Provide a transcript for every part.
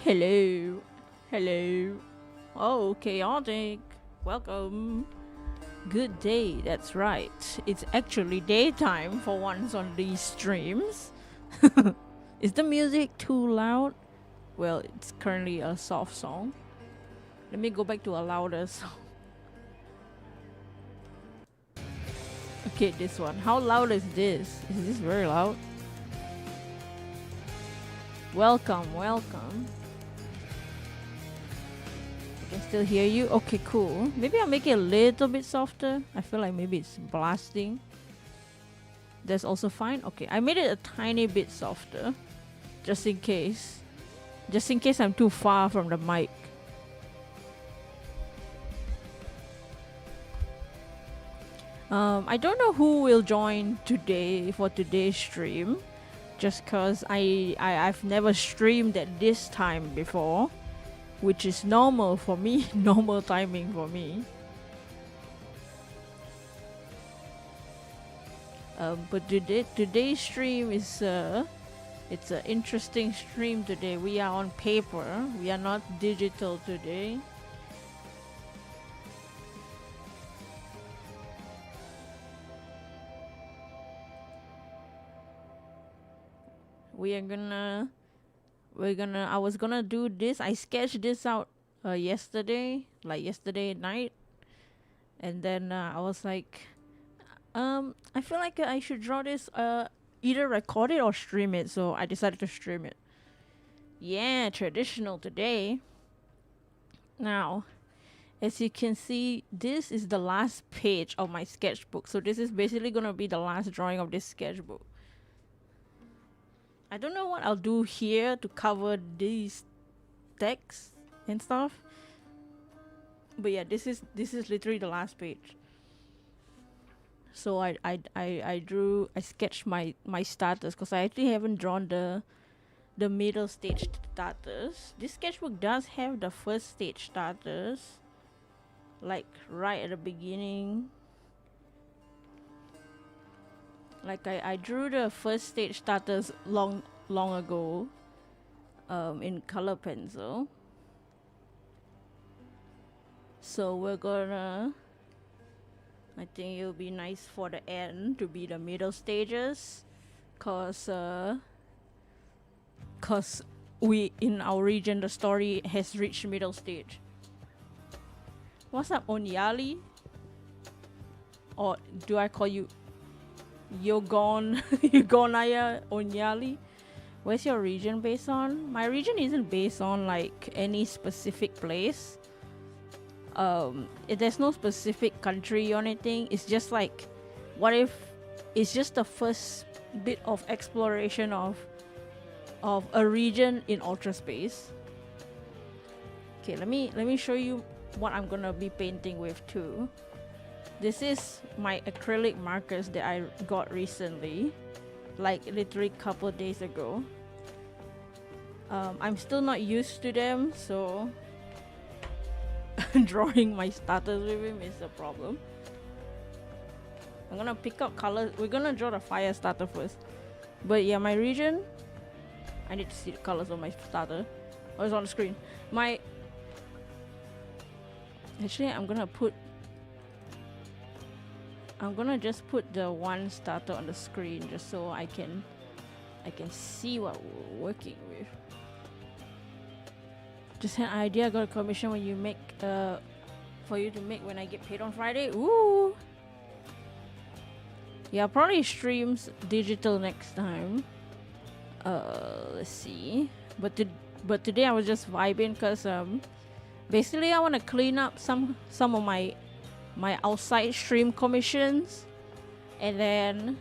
Hello. Hello. Oh, chaotic. Welcome. Good day, that's right. It's actually daytime for once on these streams. Is the music too loud? Well, it's currently a soft song. Let me go back to a louder song. Okay, this one. How loud is this? Is this very loud? Welcome, welcome. I can still hear you. Okay, cool. Maybe I'll make it a little bit softer. I feel like maybe it's blasting. That's also fine. Okay, I made it a tiny bit softer. Just in case. Just in case I'm too far from the mic. I don't know who will join today for today's stream. Just cause I've never streamed at this time before. Which is normal for me. Normal timing for me. But today's stream is it's an interesting stream today. We are on paper. We are not digital today. I was gonna do this. I sketched this out yesterday night. And then I was like, I feel like I should draw this, either record it or stream it. So I decided to stream it. Yeah, traditional today. Now, as you can see, this is the last page of my sketchbook. So this is basically gonna be the last drawing of this sketchbook. I don't know what I'll do here to cover these texts and stuff. But yeah, this is literally the last page. So I sketched my starters because I actually haven't drawn the middle stage starters. This sketchbook does have the first stage starters, like right at the beginning. Like I drew the first stage starters long ago, in color pencil. So we're gonna, I think it'll be nice for the end to be the middle stages, cause we in our region the story has reached middle stage. What's up, Onyali? Or do I call you Yogonaya Onyali? Where's your region based on? My region isn't based on like any specific place. There's no specific country or anything. It's just like, what if it's just the first bit of exploration of a region in ultra space. Okay, let me show you what I'm gonna be painting with too. This is my acrylic markers that I got recently, like literally a couple days ago. I'm still not used to them, so drawing my starters with him is a problem. I'm gonna pick up colors. We're gonna draw the fire starter first. But yeah, my region, I need to see the colors of my starter. Oh, it's on the screen. Actually, I'm gonna just put the one starter on the screen just so I can see what we're working with. Just an idea. I got a commission when you make for you to make when I get paid on Friday. Ooh. Yeah, probably streams digital next time. Let's see. But today I was just vibing because basically I want to clean up some of my outside stream commissions, and then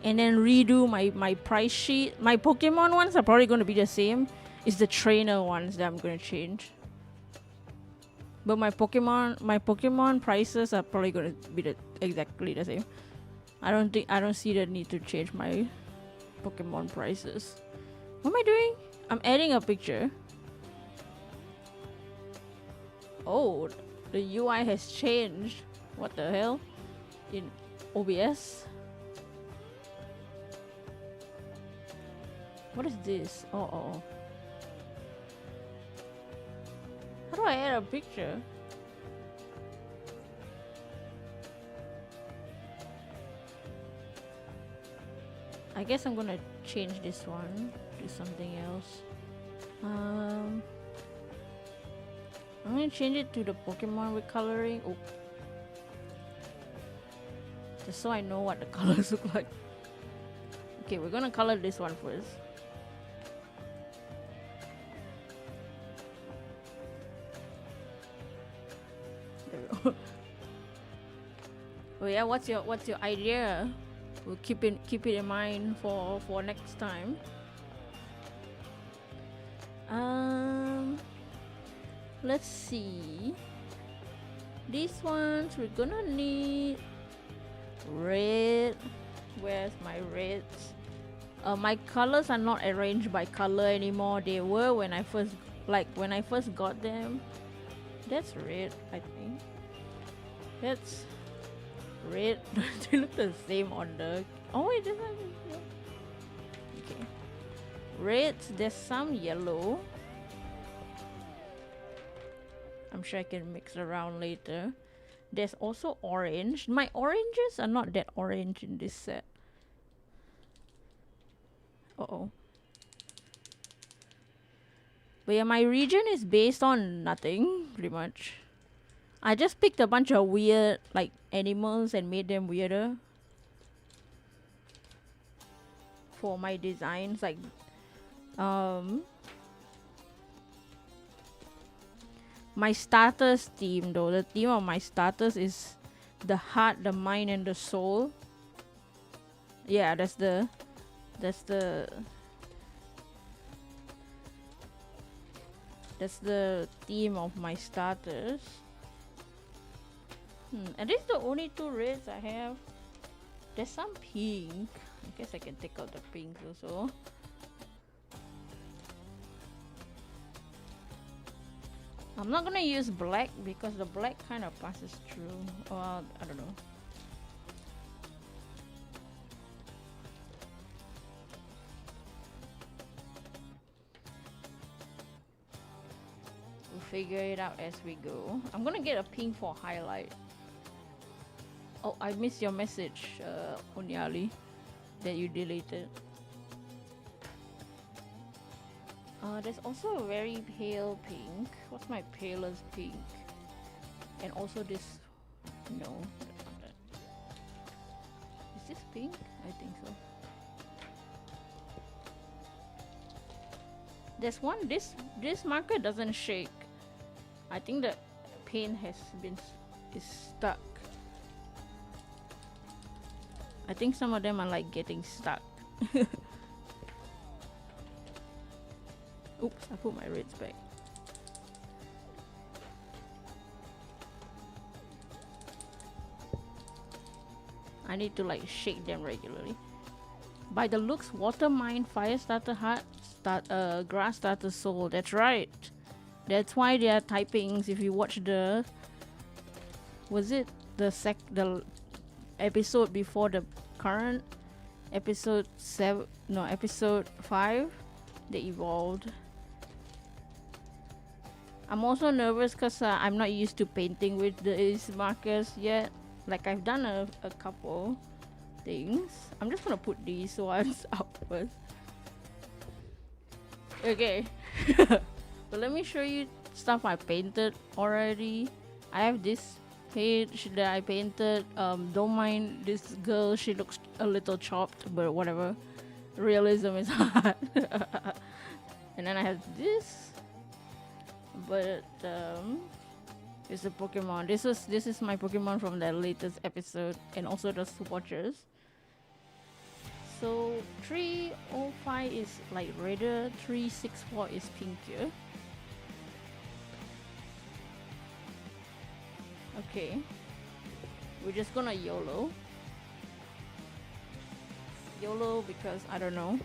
redo my price sheet. My Pokemon ones are probably going to be the same. It's the trainer ones that I'm going to change. But my Pokemon prices are probably going to be exactly the same. I don't see the need to change my Pokemon prices. What am I doing? I'm adding a picture. Oh, the UI has changed. What the hell? In OBS? What is this? Oh. How do I add a picture? I guess I'm gonna change this one to something else. I'm gonna change it to the Pokemon recoloring. Oh. Just so I know what the colors look like. Okay, we're gonna color this one first. There we go. Oh yeah, what's your idea? We'll keep it in mind for next time. Let's see. These ones we're gonna need red. Where's my reds? My colors are not arranged by color anymore. They were when I first got them. That's red, I think. That's red. They look the same on the. Oh wait, this one. Okay. Reds. There's some yellow. I'm sure I can mix around later. There's also orange. My oranges are not that orange in this set. Uh-oh. But yeah, my region is based on nothing, pretty much. I just picked a bunch of weird, like, animals and made them weirder. For my designs, like, my starters theme though, the theme of my starters is the heart, the mind, and the soul. Yeah, that's the theme of my starters. And these are the only two reds I have. There's some pink. I guess I can take out the pinks also. I'm not gonna use black because the black kind of passes through. Well, I don't know. We'll figure it out as we go. I'm gonna get a pink for highlight. Oh, I missed your message, Onyali, that you deleted. There's also a very pale pink. What's my palest pink? And also this. No, that's not that. Is this pink? I think so. There's one. This marker doesn't shake. I think the paint is stuck. I think some of them are like getting stuck. Oops, I put my reds back. I need to like shake them regularly. By the looks, water mine, fire starter heart, grass starter soul. That's right. That's why they are typings. If you watch the, was it the episode before the current episode 7? No, episode 5. They evolved. I'm also nervous because I'm not used to painting with these markers yet. Like I've done a couple things. I'm just gonna put these ones up first. Okay. But let me show you stuff I painted already. I have this page that I painted. Don't mind this girl. She looks a little chopped, but whatever. Realism is hard. And then I have this. But it's a Pokemon. This is my Pokemon from the latest episode, and also the swatches. So 305 is like redder, 364 is pinkier. Okay, we're just gonna YOLO because I don't know.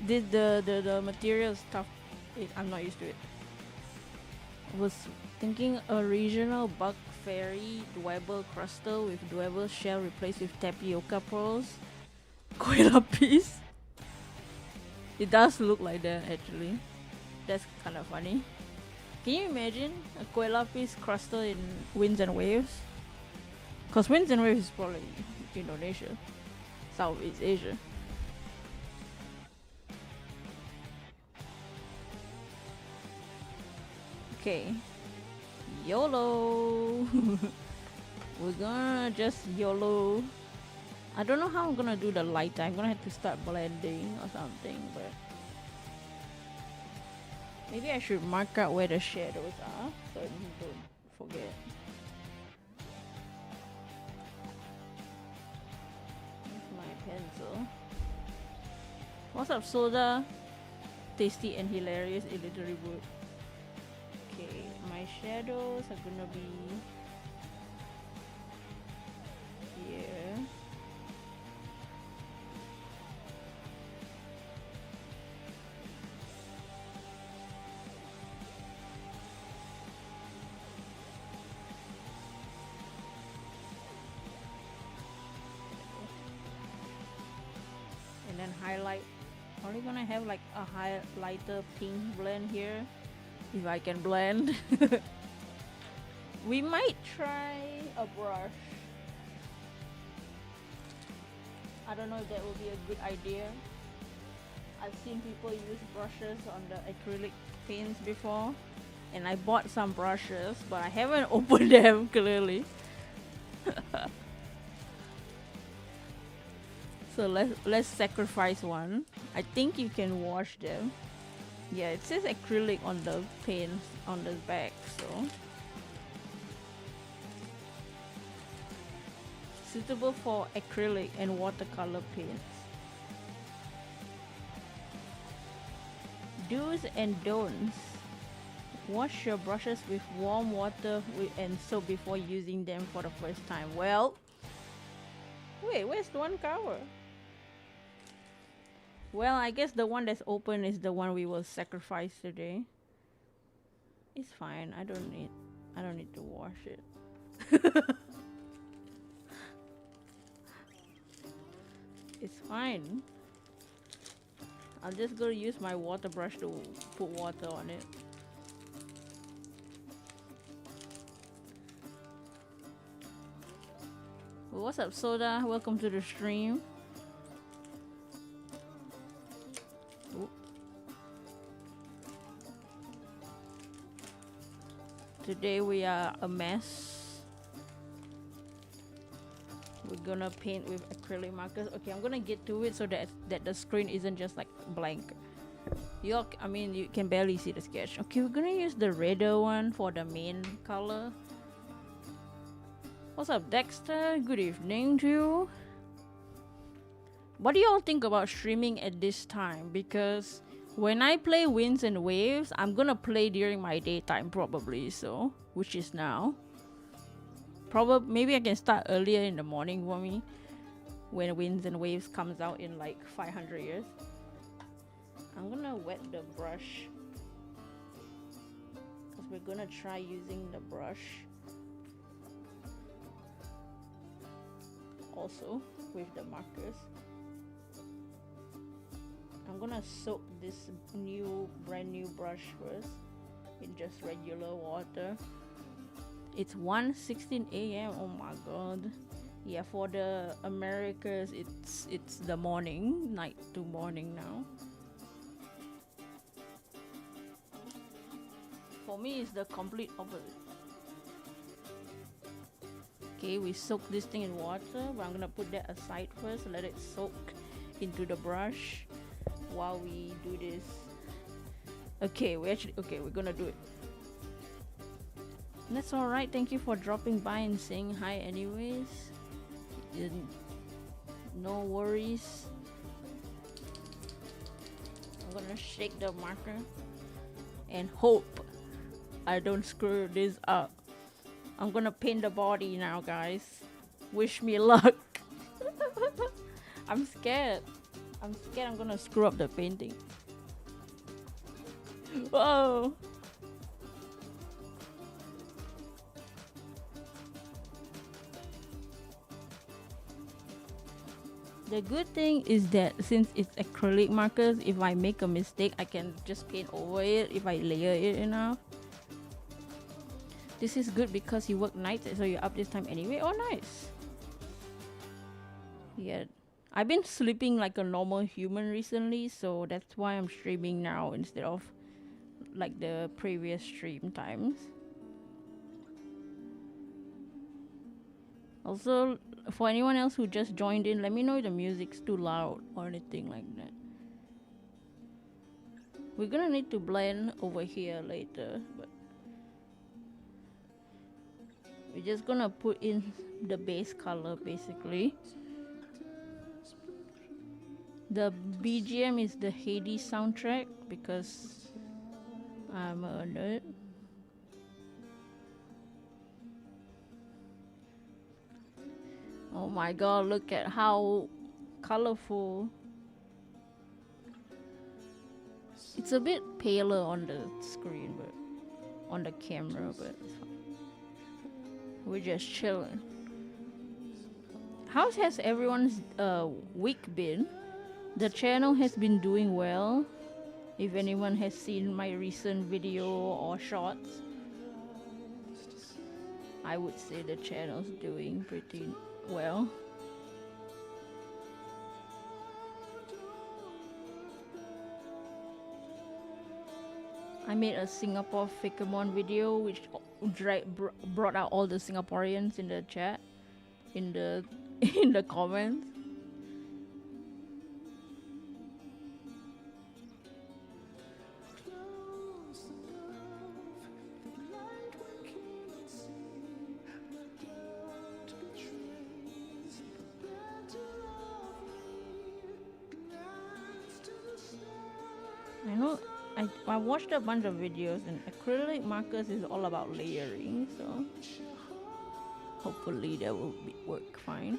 The material is tough. I'm not used to it. I was thinking a regional bug fairy dwebble crustal with dwebble shell replaced with tapioca pearls. Koala piece. It does look like that actually. That's kind of funny. Can you imagine a kue lapis crustal in Winds and Waves? Because Winds and Waves is probably Indonesia, Southeast Asia. Okay. YOLO! We're gonna just YOLO. I don't know how I'm gonna do the light. I'm gonna have to start blending or something, but maybe I should mark out where the shadows are so I don't forget. Here's my pencil. What's up, Soda? Tasty and hilarious illiterate word. Okay, my shadows are gonna be here. And then highlight. Probably gonna have like a lighter pink blend here. If I can blend. We might try a brush. I don't know if that would be a good idea. I've seen people use brushes on the acrylic paints before, and I bought some brushes, but I haven't opened them clearly. So let's sacrifice one. I think you can wash them. Yeah, it says acrylic on the paints on the back, so suitable for acrylic and watercolor paints. Do's and don'ts. Wash your brushes with warm water and soap before using them for the first time. Well, wait, where's the one cover? Well, I guess the one that's open is the one we will sacrifice today. It's fine. I don't need to wash it. It's fine. I'll just go use my water brush to put water on it. Well, what's up, Soda? Welcome to the stream. Today we are a mess. We're gonna paint with acrylic markers. Okay, I'm gonna get to it so that the screen isn't just like blank. You can barely see the sketch. Okay, we're gonna use the redder one for the main color. What's up, Dexter? Good evening to you. What do y'all think about streaming at this time? Because when I play Winds and Waves, I'm gonna play during my daytime probably, so which is now. Probably maybe I can start earlier in the morning for me when Winds and Waves comes out in like 500 years. I'm gonna wet the brush because we're gonna try using the brush also with the markers. I'm gonna soak this brand new brush first in just regular water. It's 1:16 a.m. Oh my god. Yeah, for the Americas it's the morning, night to morning now. For me it's the complete opposite. Okay, we soak this thing in water, but I'm gonna put that aside first, let it soak into the brush while we do this. Okay, we're gonna do it. That's alright, thank you for dropping by and saying hi anyways. No worries. I'm gonna shake the marker and hope I don't screw this up. I'm gonna paint the body now, guys. Wish me luck. I'm scared I'm gonna screw up the painting. Whoa! The good thing is that since it's acrylic markers, if I make a mistake, I can just paint over it if I layer it enough. This is good because you work nights, so you're up this time anyway. Oh, nice. Yeah, I've been sleeping like a normal human recently, so that's why I'm streaming now instead of like the previous stream times. Also, for anyone else who just joined in, let me know if the music's too loud or anything like that. We're gonna need to blend over here later, but we're just gonna put in the base color basically. The BGM is the Hades soundtrack because I'm a nerd. Oh my god, look at how colorful. It's a bit paler on the screen, but on the camera, but it's fine. We're just chilling. How has everyone's week been? The channel has been doing well. If anyone has seen my recent video or shorts, I would say the channel's doing pretty well. I made a Singapore Fakemon video which brought out all the Singaporeans in the chat, in the in the comments. I know I watched a bunch of videos, and acrylic markers is all about layering, so hopefully that will work fine.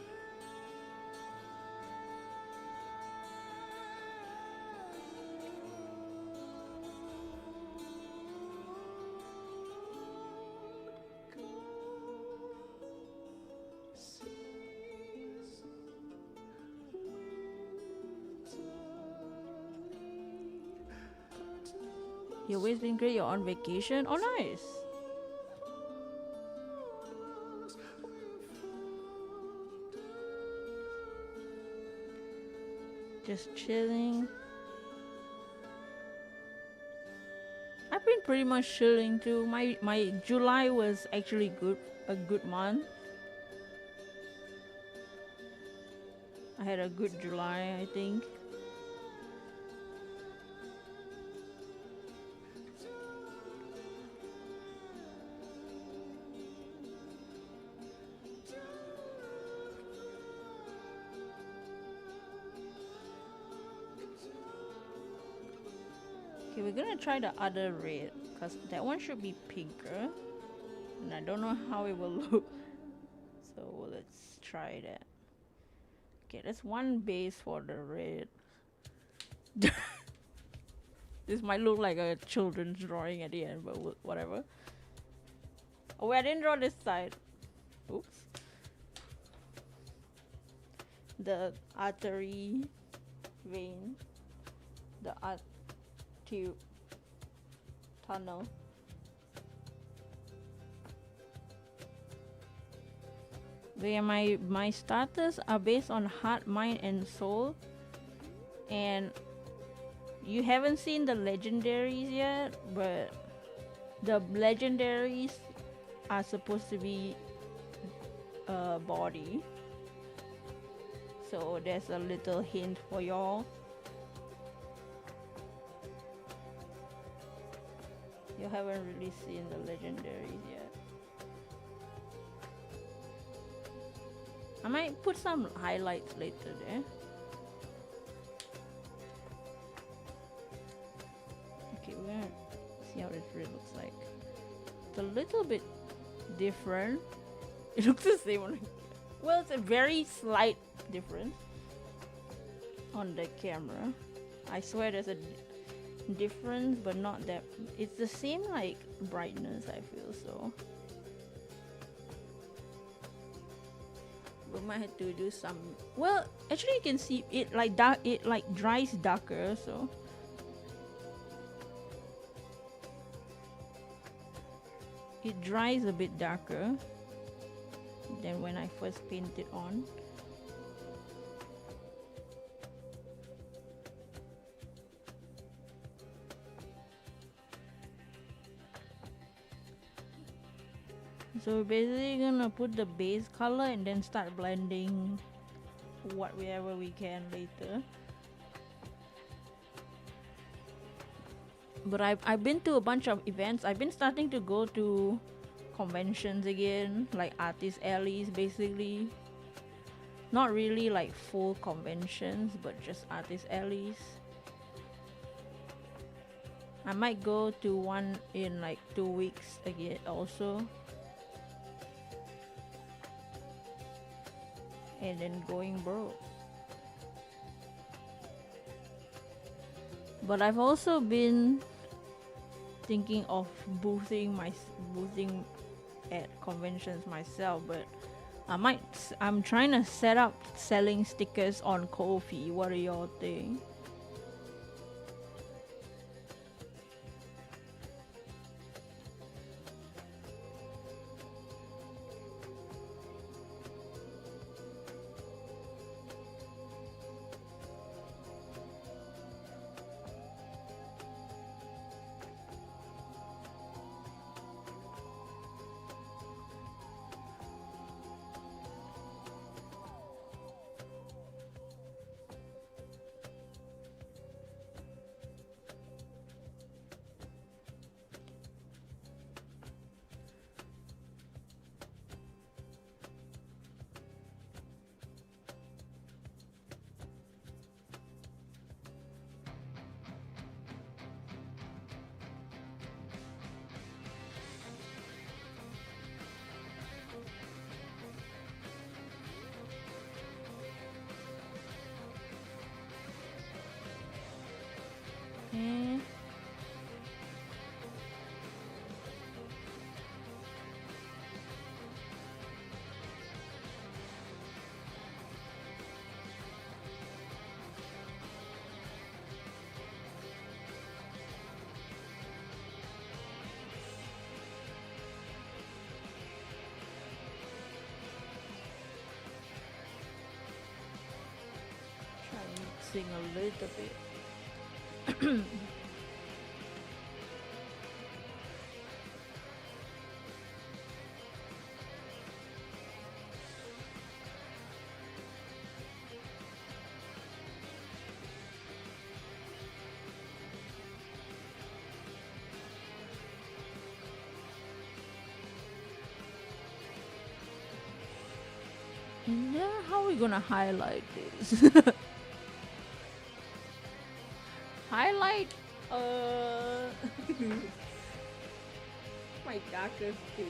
Your week's been great, you're on vacation? Oh, nice! Just chilling. I've been pretty much chilling too. My July was actually a good month. I had a good July, I think. Okay, we're gonna try the other red, because that one should be pinker. And I don't know how it will look. So let's try that. Okay, that's one base for the red. This might look like a children's drawing at the end, but whatever. Oh wait, I didn't draw this side. Oops. The artery vein. The tube tunnel. Where my starters are based on heart, mind, and soul, and you haven't seen the legendaries yet, but the legendaries are supposed to be body, so there's a little hint for y'all. You haven't really seen the legendaries yet. I might put some highlights later there. Okay, we're gonna see how this red looks like. It's a little bit different. It looks the same on. Well, it's a very slight difference on the camera. I swear there's a difference, but not that. It's the same like brightness, I feel so. We might have to do some. Well, actually, you can see it like dark. It like dries darker, so. It dries a bit darker than when I first paint it on. So we're basically gonna put the base color and then start blending whatever we can later. But I've been to a bunch of events. I've been starting to go to conventions again, like artist alleys basically. Not really like full conventions, but just artist alleys. I might go to one in like 2 weeks again also. And then going broke. But I've also been thinking of boothing at conventions myself, but I'm trying to set up selling stickers on Ko-fi. What do y'all think? Okay. Try mixing a little bit. And then how are we gonna highlight this? Highlight my darkest thing.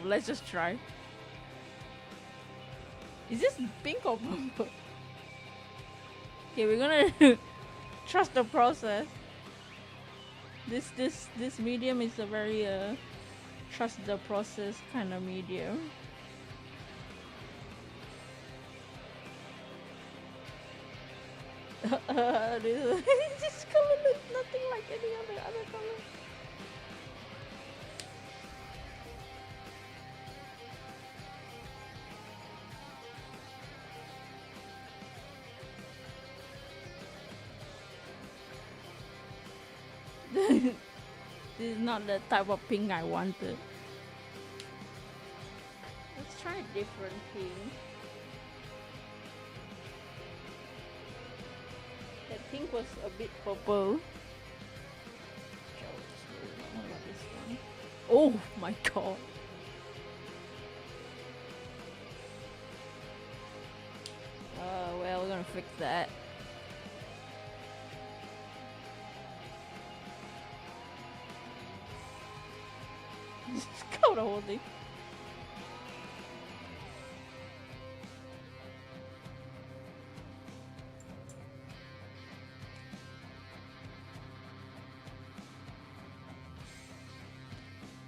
Let's just try. Is this pink or purple? Okay, we're gonna trust the process. This medium is a very trust the process kind of medium. This color looks nothing like any other color. This is not the type of pink I wanted. Let's try a different pink. That pink was a bit purple. Oh my god. Well, we're gonna fix that. Cover the whole thing.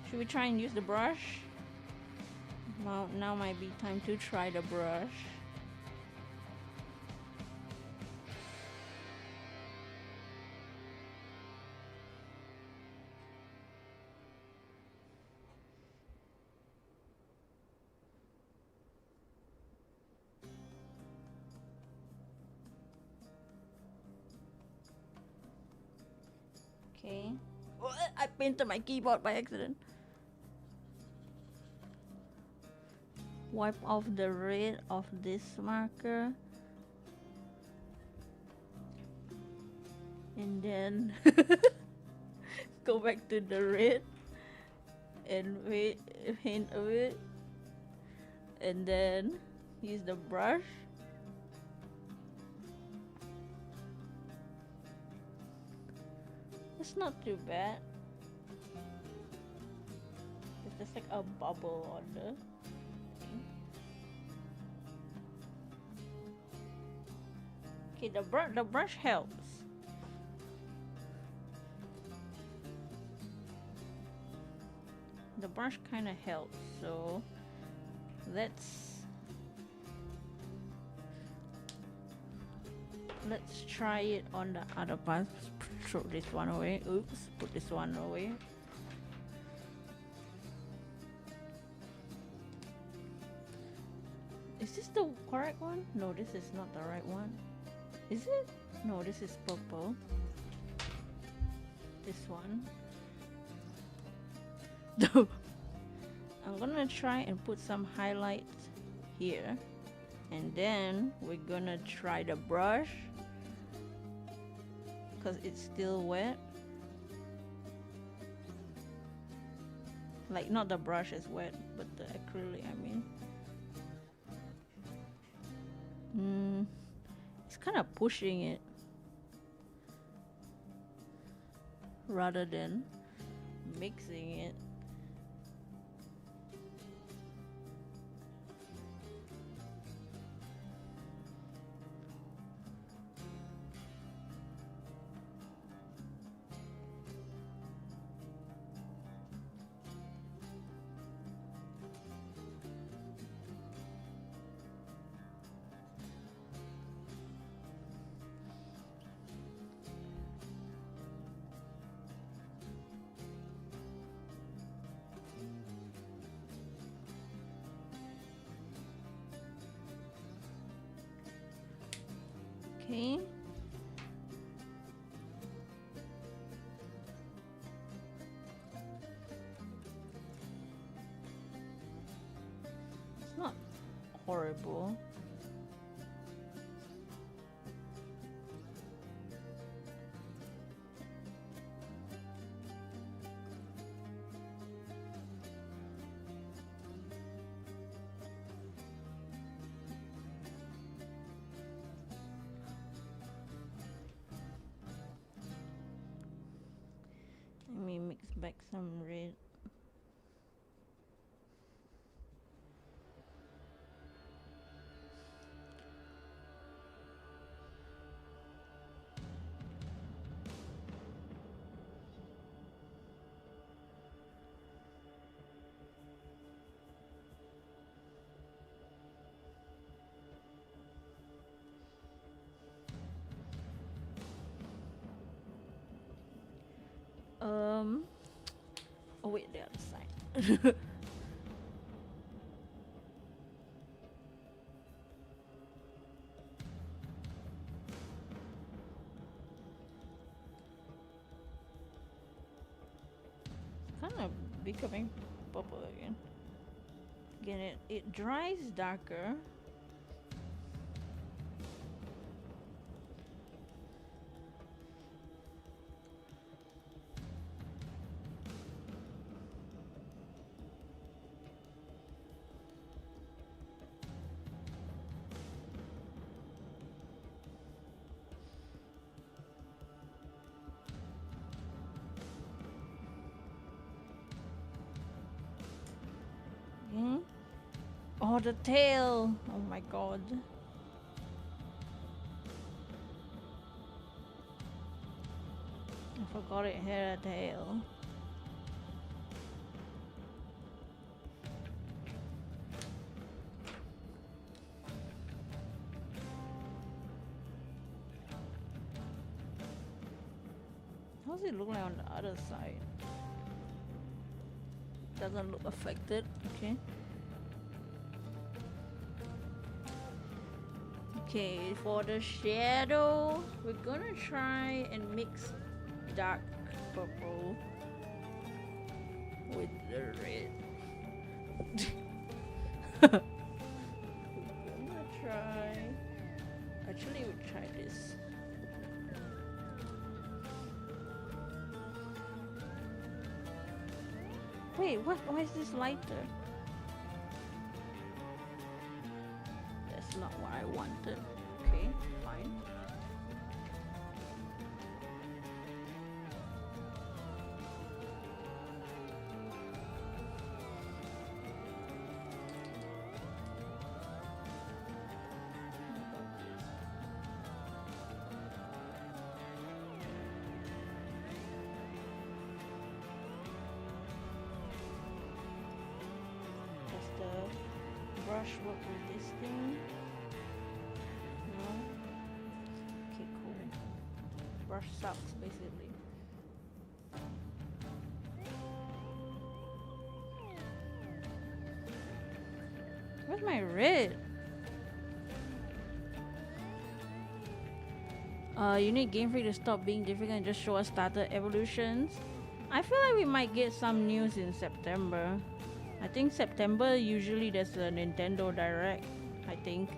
Should we try and use the brush? Now might be time to try the brush. Okay. I painted my keyboard by accident. Wipe off the red of this marker. And then go back to the red and paint a bit. And then use the brush. It's not too bad. It's just like a bubble on the thing. Okay, the brush helps. The brush kind of helps, so let's try it on the other part. Throw this one away. Oops, put this one away. Is this the correct one? No, this is not the right one. Is it? No, this is purple. This one. I'm gonna try and put some highlights here, and then we're gonna try the brush because it's still wet. Like, not the brush is wet, but the acrylic, I mean. It's kind of pushing it rather than mixing it. Okay. It's not horrible. Let me mix back some red. Oh wait, the other side. Kind of becoming purple again. Again, it dries darker. Oh, the tail! Oh my god. I forgot it had a tail. How does it look like on the other side? Doesn't look affected. Okay. Okay, for the shadow, we're gonna try and mix dark purple with the red. We're gonna try. Actually, we'll try this. Wait, what? Why is this lighter? That's not what I wanted. Okay, fine. Brush work with this thing? No? Okay, cool. Brush sucks, basically. Where's my red? You need Game Freak to stop being difficult and just show us starter evolutions. I feel like we might get some news in September. I think September usually there's a Nintendo Direct, I think.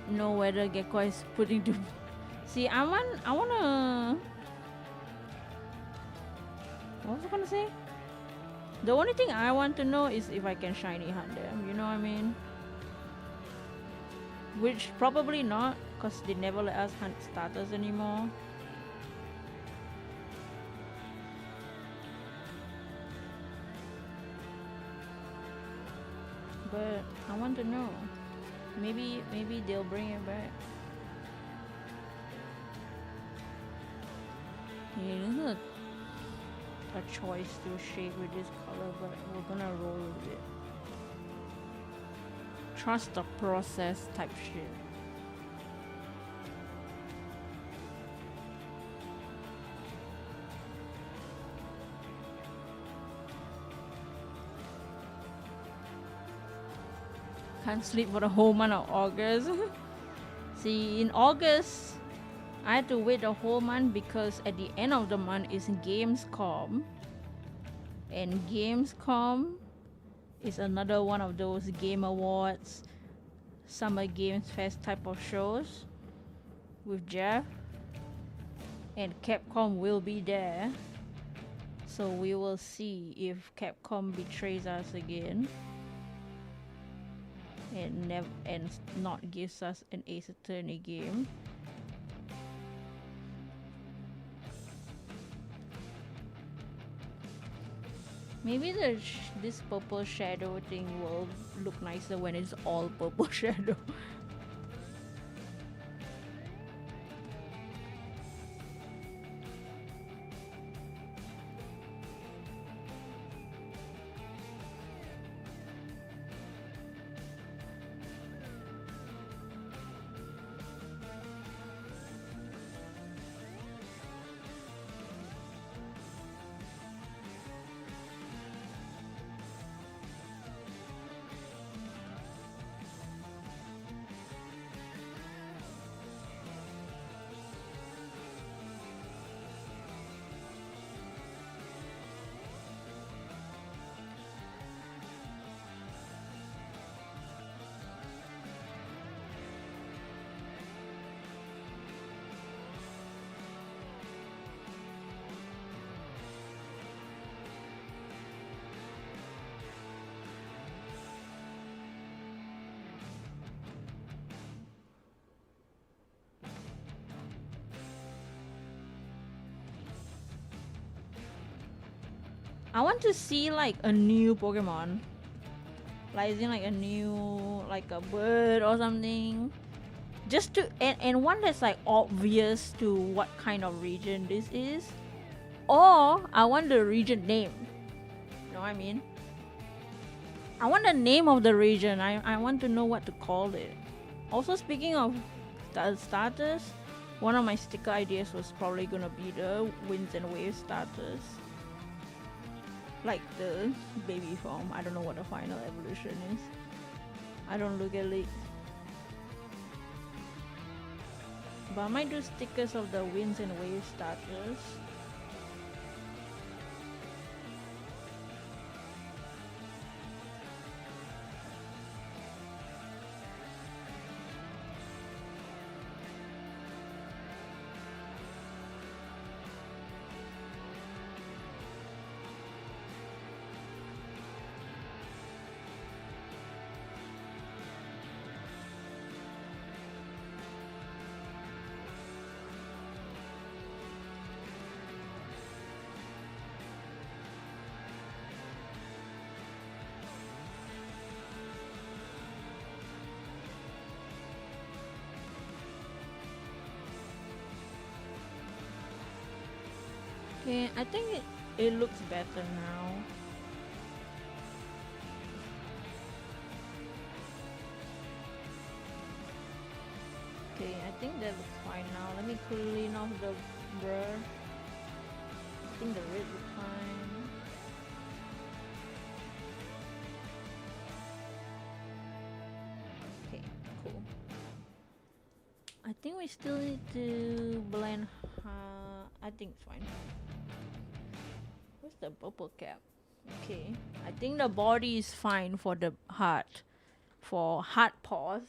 Know whether Gecko is putting to. See, I wanna. What was I gonna say? The only thing I want to know is if I can shiny hunt them. You know what I mean? Which probably not, cause they never let us hunt starters anymore. But I want to know. Maybe they'll bring it back. Yeah, this is a choice to shade with this color, but we're gonna roll with it. Trust the process type shit. Can't sleep for the whole month of August. See, in August, I had to wait a whole month because at the end of the month is Gamescom. And Gamescom is another one of those Game Awards, Summer Games Fest type of shows with Jeff. And Capcom will be there. So we will see if Capcom betrays us again. And not gives us an Ace Attorney game. Maybe this purple shadow thing will look nicer when it's all purple shadow. I want to see like a new Pokemon. Like is it like a new, like a bird or something? Just to and one that's like obvious to what kind of region this is. Or I want the region name. You know what I mean? I want the name of the region. I want to know what to call it. Also, speaking of starters, one of my sticker ideas was probably gonna be the winds and waves starters. Like the baby form. I don't know what the final evolution is. I don't look at it. But I might do stickers of the winds and waves starters. Okay, I think it looks better now. Okay, I think that looks fine now. Let me clean off the blur. I think the red looks fine. Okay, cool. I think we still need to blend. I think it's fine. Where's the bubble cap? Okay, I think the body is fine for the heart. For heart paws.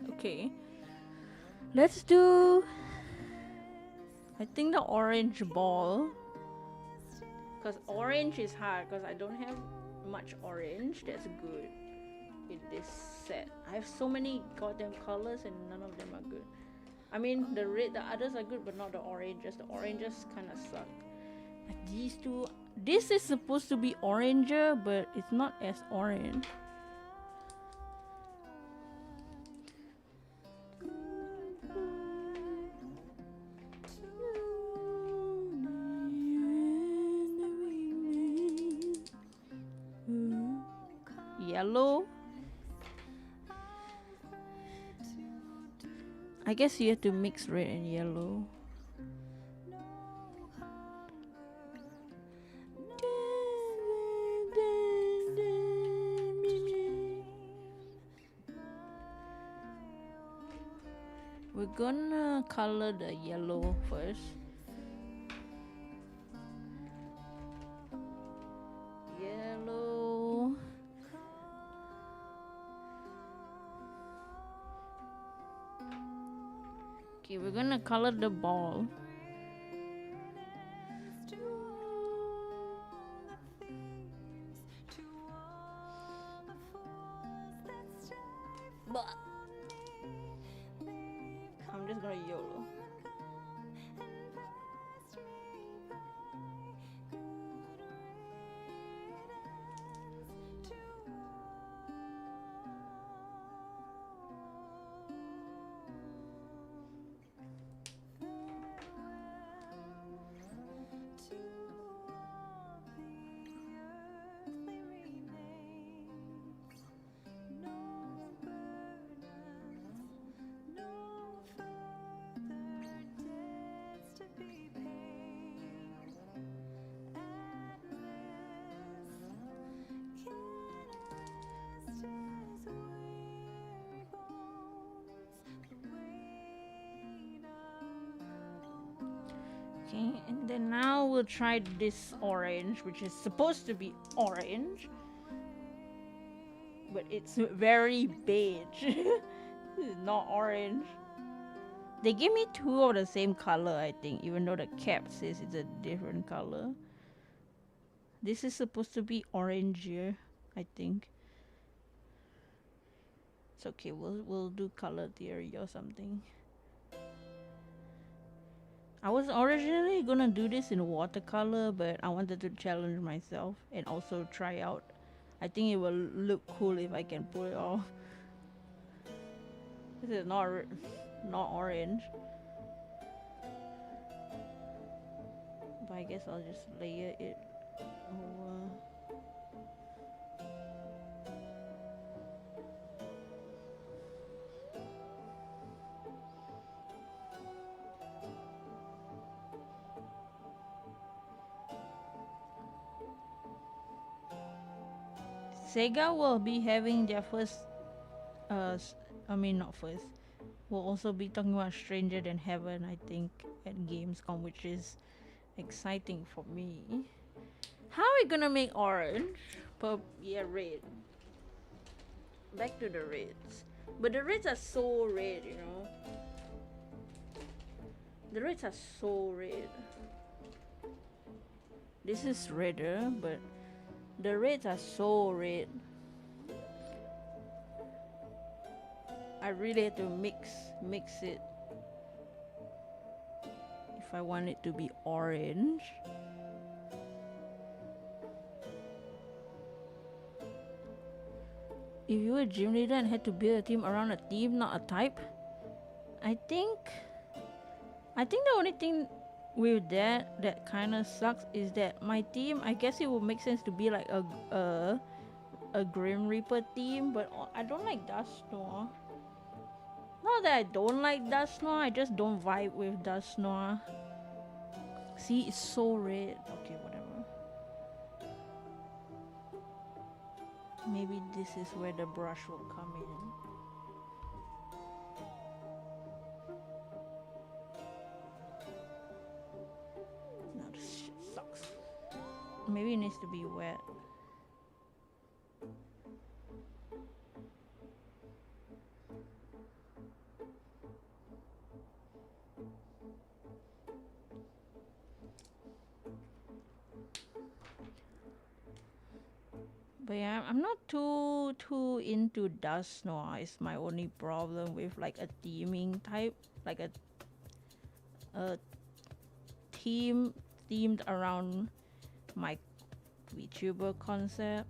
Okay, let's do, I think, the orange ball, because orange is hard because I don't have much orange. That's good in this set. I have so many goddamn colors and none of them are good. I mean, the red, the others are good, but not the oranges. The oranges kind of suck. Like these two, this is supposed to be oranger, but it's not as orange. Yellow. I guess you have to mix red and yellow. We're gonna color the yellow first. Yellow. Okay, we're gonna color the ball. I'm just gonna YOLO. Okay, and then now we'll try this orange, which is supposed to be orange, but it's very beige. This is not orange. They gave me two of the same color, I think, even though the cap says it's a different color. This is supposed to be orange here, I think. It's okay, we'll do color theory or something. I was originally gonna do this in watercolor, but I wanted to challenge myself and also try out. I think it will look cool if I can pull it off. This is not orange. But I guess I'll just layer it over. Sega will be having their first, not first. We'll also be talking about Stranger Than Heaven, I think, at Gamescom, which is exciting for me. How are we gonna make orange? Red. Back to the reds. But the reds are so red, you know. The reds are so red. This is redder, but the reds are so red. I really have to mix it if I want it to be orange. If you were a gym leader and had to build a team around a theme, not a type, I think the only thing with that kind of sucks is that my team, I guess it would make sense to be like a Grim Reaper theme, but I don't like Dust Noir. Not that I don't like Dust Noir, I just don't vibe with Dust Noir. See, it's so red. Okay, whatever. Maybe this is where the brush will come in. No, this shit sucks. Maybe it needs to be wet. But yeah, I'm not too into Dust Noir. It's my only problem with like a theming type, like a theme themed around my VTuber concept.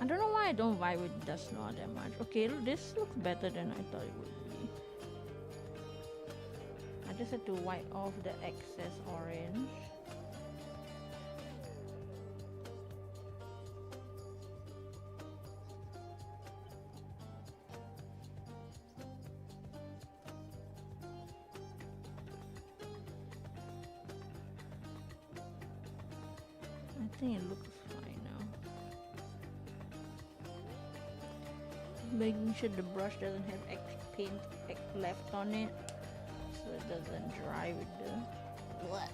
I don't know why I don't vibe with Dust Noir that much. Okay, this looks better than I thought it would be. I just had to wipe off the excess orange. I think it looks fine now. Making sure the brush doesn't have extra paint left on it, so it doesn't dry with the what?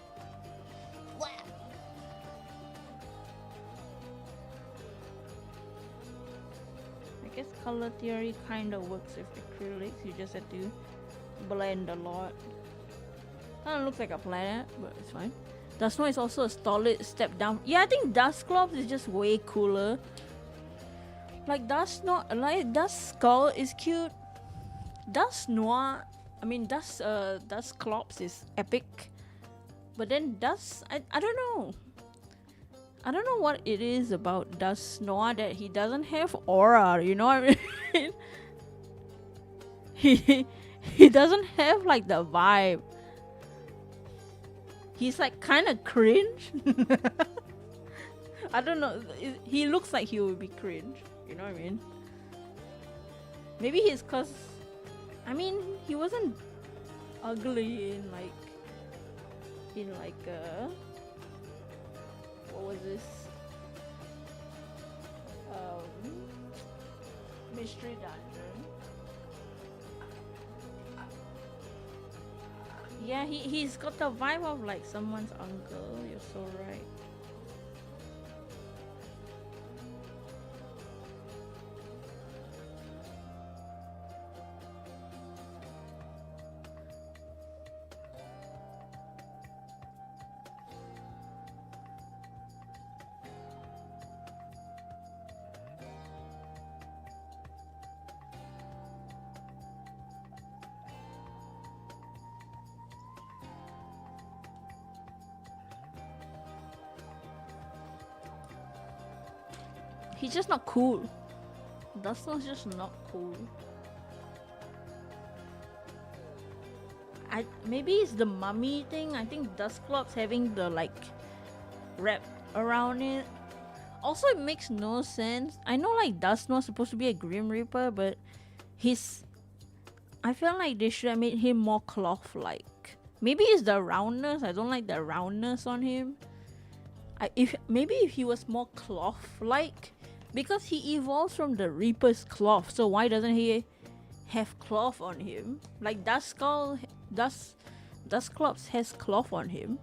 I guess color theory kind of works with acrylics. You just have to blend a lot. Kind of looks like a planet, but it's fine. Dust Noir is also a solid step down. Yeah, I think Dust Clops is just way cooler. Like Dust Skull is cute. Dust Noir, Dust Clops is epic. But then I don't know. I don't know what it is about Dust Noir that he doesn't have aura, you know what I mean? He doesn't have like the vibe. He's like kind of cringe. I don't know. He looks like he would be cringe. You know what I mean? Maybe he's cause, he wasn't ugly in like in like a, what was this? Mystery dungeon. Yeah, he's got the vibe of like someone's uncle. You're so right. He's just not cool. Dustclops just not cool. Maybe it's the mummy thing. I think Dustclops having the like wrap around it. Also, it makes no sense. I know like Dustclops supposed to be a Grim Reaper, but I feel like they should have made him more cloth-like. Maybe it's the roundness. I don't like the roundness on him. Maybe if he was more cloth-like, because he evolves from the Reaper's cloth, so why doesn't he have cloth on him? Like Dustclops has cloth on him.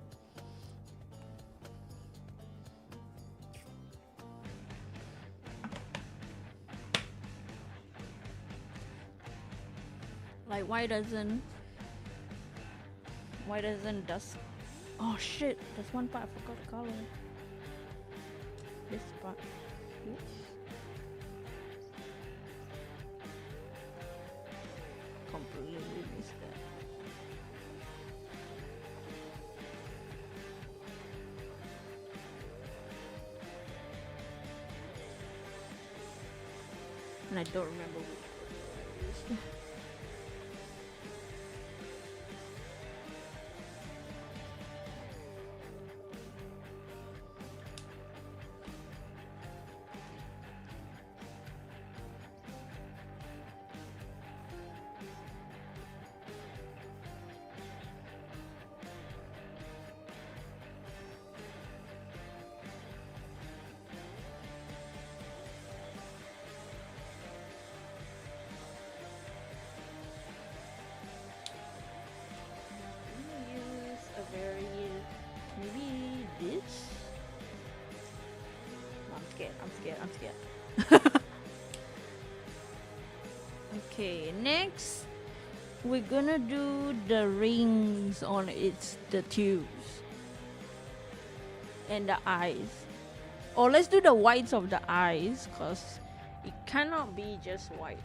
Like why doesn't Dust? Oh shit! There's one part I forgot the color. This part. Oops. Completely missed that. And I don't remember which one. I'm scared. Okay, next we're gonna do the rings on the tubes and the eyes. Or let's do the whites of the eyes, cause it cannot be just white.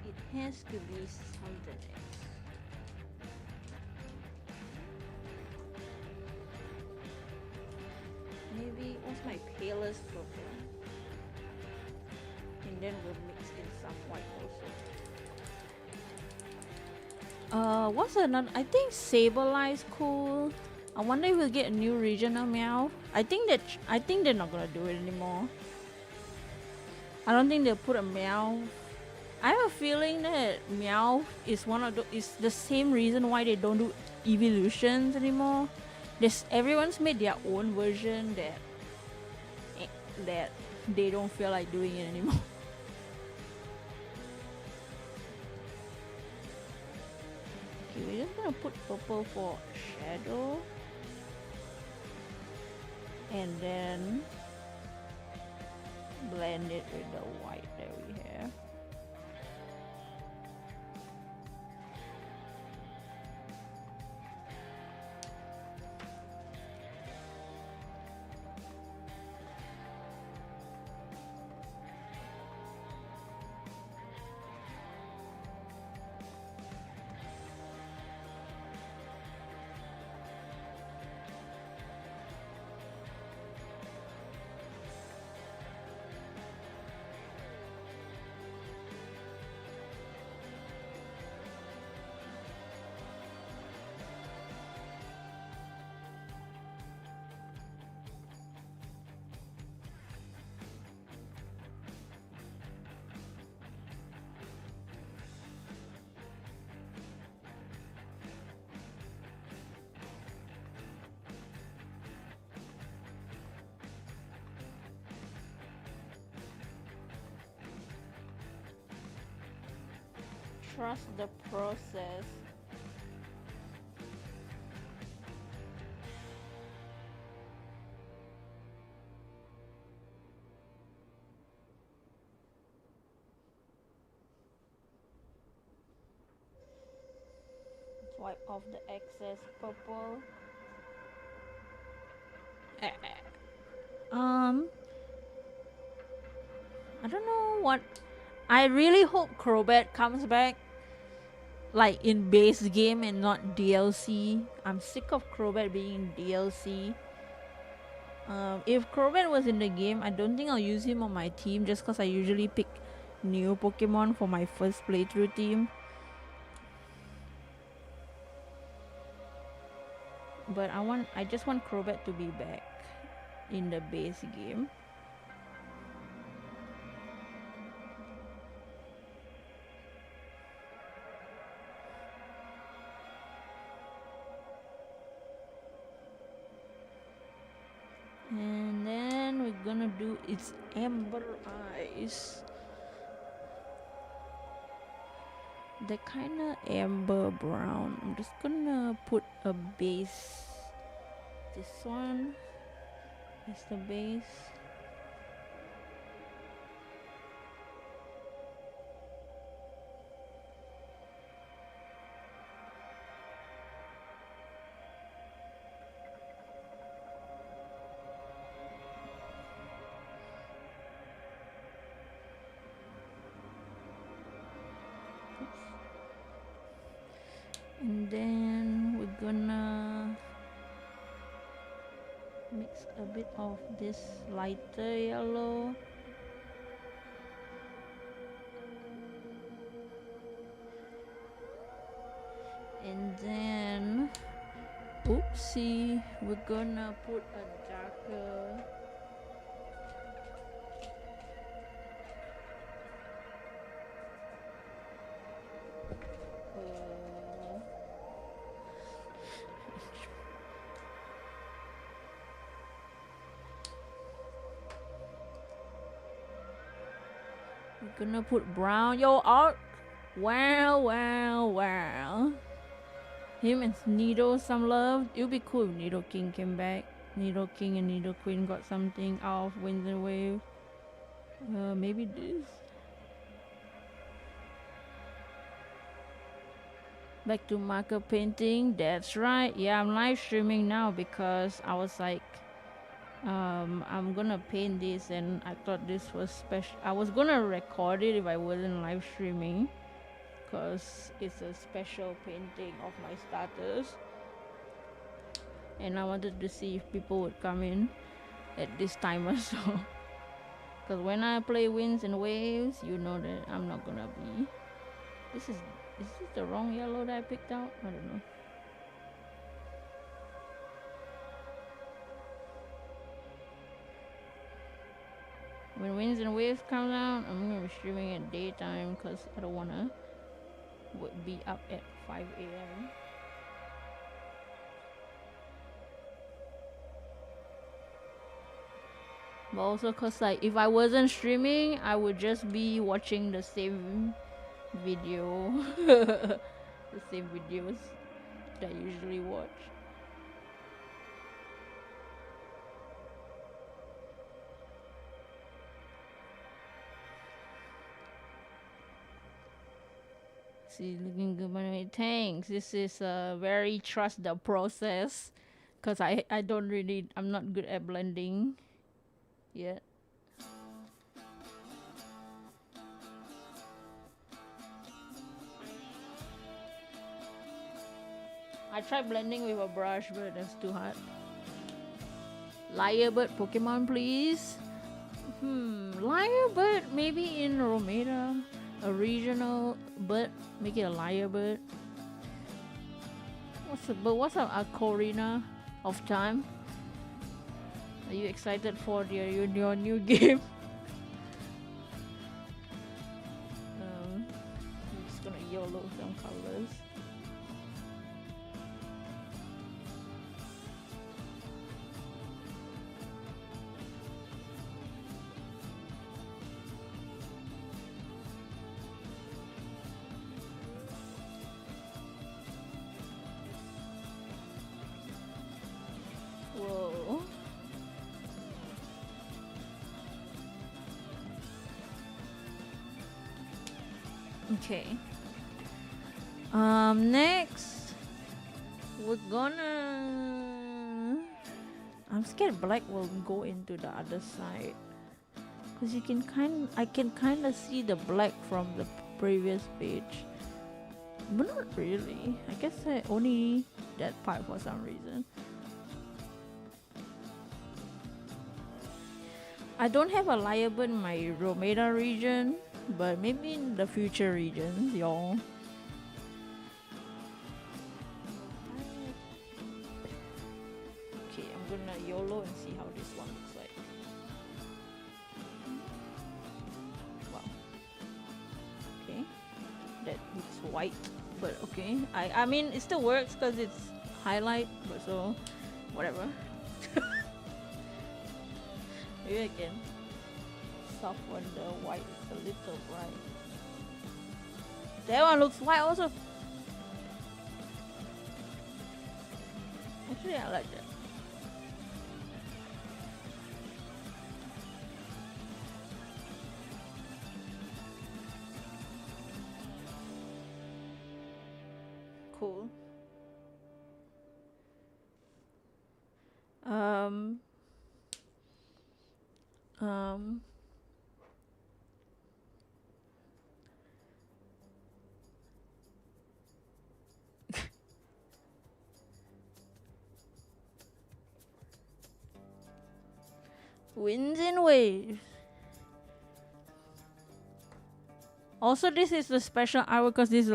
It has to be something else. Maybe what's my palest purple? And then we'll mix in some white also. What's another? I think Sableye cool. I wonder if we'll get a new regional Meow. I think they're not gonna do it anymore. I don't think they'll put a Meow. I have a feeling that Meow is is the same reason why they don't do evolutions anymore. Everyone's made their own version that they don't feel like doing it anymore. Okay, we're just gonna put purple for shadow, and then blend it with the white that we have. trust the process. Wipe off the excess purple. I don't know what. I really hope Crobat comes back, like in base game and not DLC. I'm sick of Crobat being in DLC. If Crobat was in the game, I don't think I'll use him on my team just because I usually pick new Pokemon for my first playthrough team. But I just want Crobat to be back in the base game. And then we're gonna do its amber eyes. They're kinda amber brown. I'm just gonna put a base. This one is the base. And then we're gonna mix a bit of this lighter yellow. And then, oopsie, we're gonna put a darker we're gonna put brown. Yo, art. Wow. Him and Nido some love. It would be cool if Nidoking came back. Nidoking and Nidoqueen got something out of Winds and Wave. Maybe this. Back to marker painting. That's right. Yeah, I'm live streaming now because I was like, I'm gonna paint this and I thought this was special. I was gonna record it if I wasn't live streaming because it's a special painting of my starters. And I wanted to see if people would come in at this time or so. Because when I play Winds and Waves, you know that I'm not gonna be. Is this the wrong yellow that I picked out? I don't know. When Winds and Waves comes out, I'm gonna be streaming at daytime because I don't wanna be up at 5 a.m. But also cause like if I wasn't streaming, I would just be watching the same video, the same videos that I usually watch. See, looking good, by thanks. This is very trust the process, cause I'm not good at blending yet. I tried blending with a brush, but that's too hard. Lyrebird Pokemon, please. Lyrebird maybe in Romeda. A regional bird, make it a lyrebird. What's up, Ocarina of Time? Are you excited for your new game? I'm just gonna YOLO some colors. Okay. Next we're gonna. I'm scared black will go into the other side, cause I can kind of see the black from the previous page, but not really. I guess only that part for some reason. I don't have a liable in my Romeda region, but maybe in the future regions, y'all. Okay, I'm gonna YOLO and see how this one looks like. Wow. Okay, that looks white, but okay. I mean, it still works because it's highlight, but so whatever. Maybe I can soften the white a little bright. That one looks white also. Actually, I like that. Cool. Winds and waves. Also, this is the special artwork because this is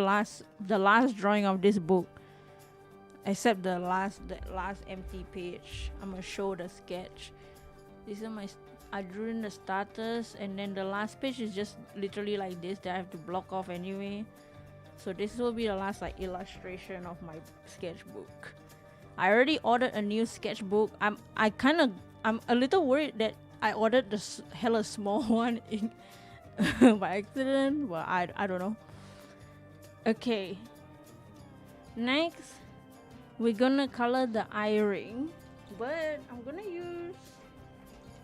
the last drawing of this book. Except the last empty page. I'm gonna show the sketch. These are I drew in the starters, and then the last page is just literally like this that I have to block off anyway. So this will be the last like illustration of my sketchbook. I already ordered a new sketchbook. I'm a little worried that I ordered the hella small one in by accident. Well, I don't know. Okay. Next, we're gonna color the eye ring, but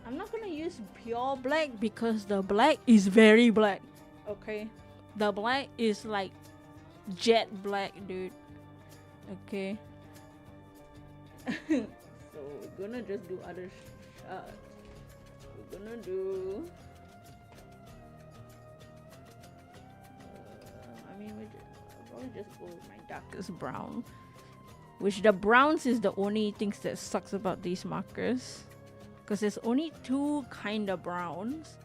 I'm not gonna use pure black because the black is very black. Okay, the black is like jet black, dude. Okay. So we're gonna just do other shots. We're gonna do. I'll probably just go with my darkest brown. Which the browns is the only things that sucks about these markers. Because there's only two kind of browns.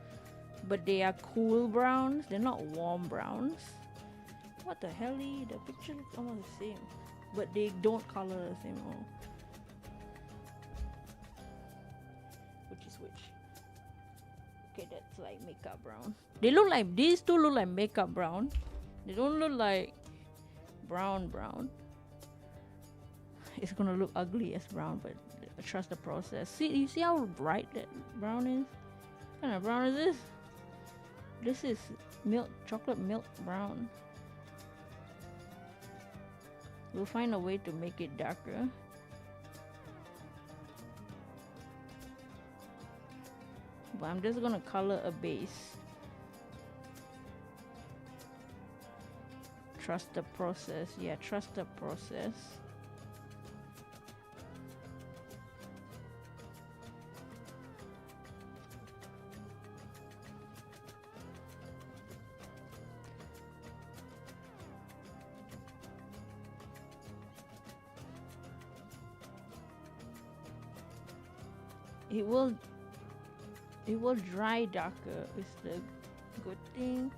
But they are cool browns. They're not warm browns. What the hell? The picture looks almost the same. But they don't color the same at all. Which is which? Okay, that's like makeup brown. They look like, these two look like makeup brown. They don't look like brown. It's gonna look ugly as brown, but trust the process. See, you see how bright that brown is? What kind of brown is this? This is chocolate milk brown. We'll find a way to make it darker. But I'm just gonna color a base. Trust the process. Yeah, trust the process. It will dry darker is the good thing.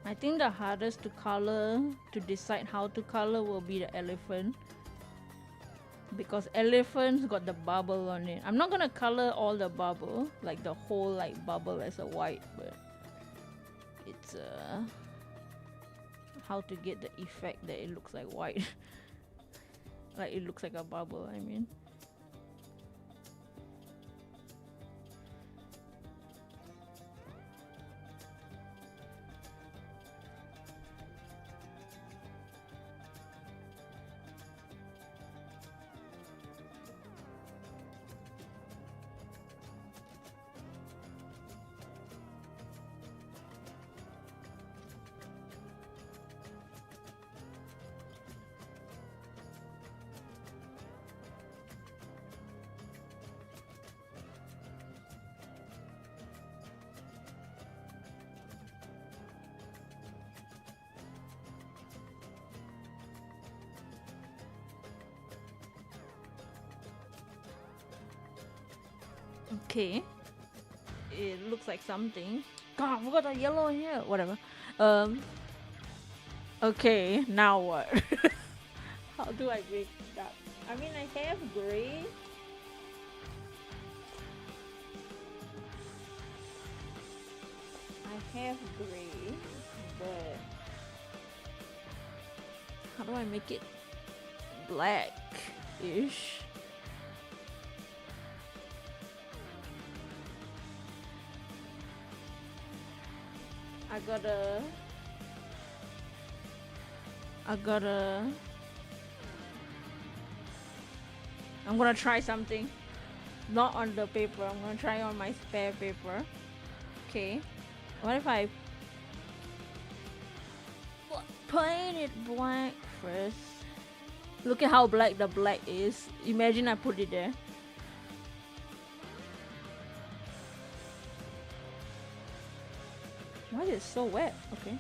I think the hardest to color, to decide how to color, will be the elephant. Because elephants got the bubble on it. I'm not gonna color all the bubble, like the whole like bubble as a white, but it's how to get the effect that it looks like white. Like it looks like a bubble, I mean. Okay. It looks like something. God, we got a yellow in here. Whatever. Okay, now what? How do I make that? I mean, I have gray. I have gray, but how do I make it black-ish? I'm gonna try something. Not on the paper, I'm gonna try on my spare paper. Okay. What if I paint it black first? Look at how black the black is. Imagine I put it there. Why is it so wet? Okay.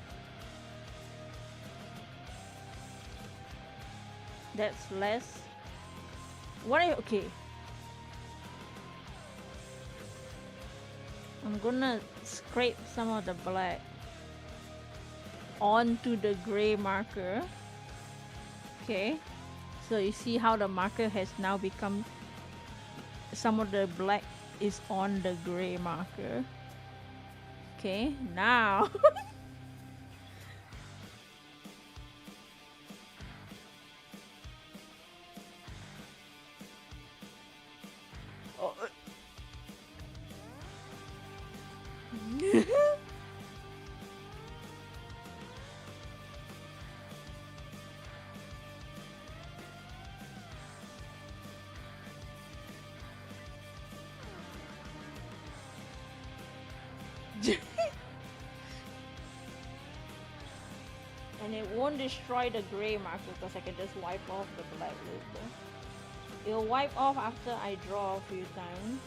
That's less. Okay. I'm gonna scrape some of the black onto the gray marker. Okay. So you see how the marker has now become, some of the black is on the gray marker. Okay, now oh. And it won't destroy the gray marker because I can just wipe off the black later. It'll wipe off after I draw a few times.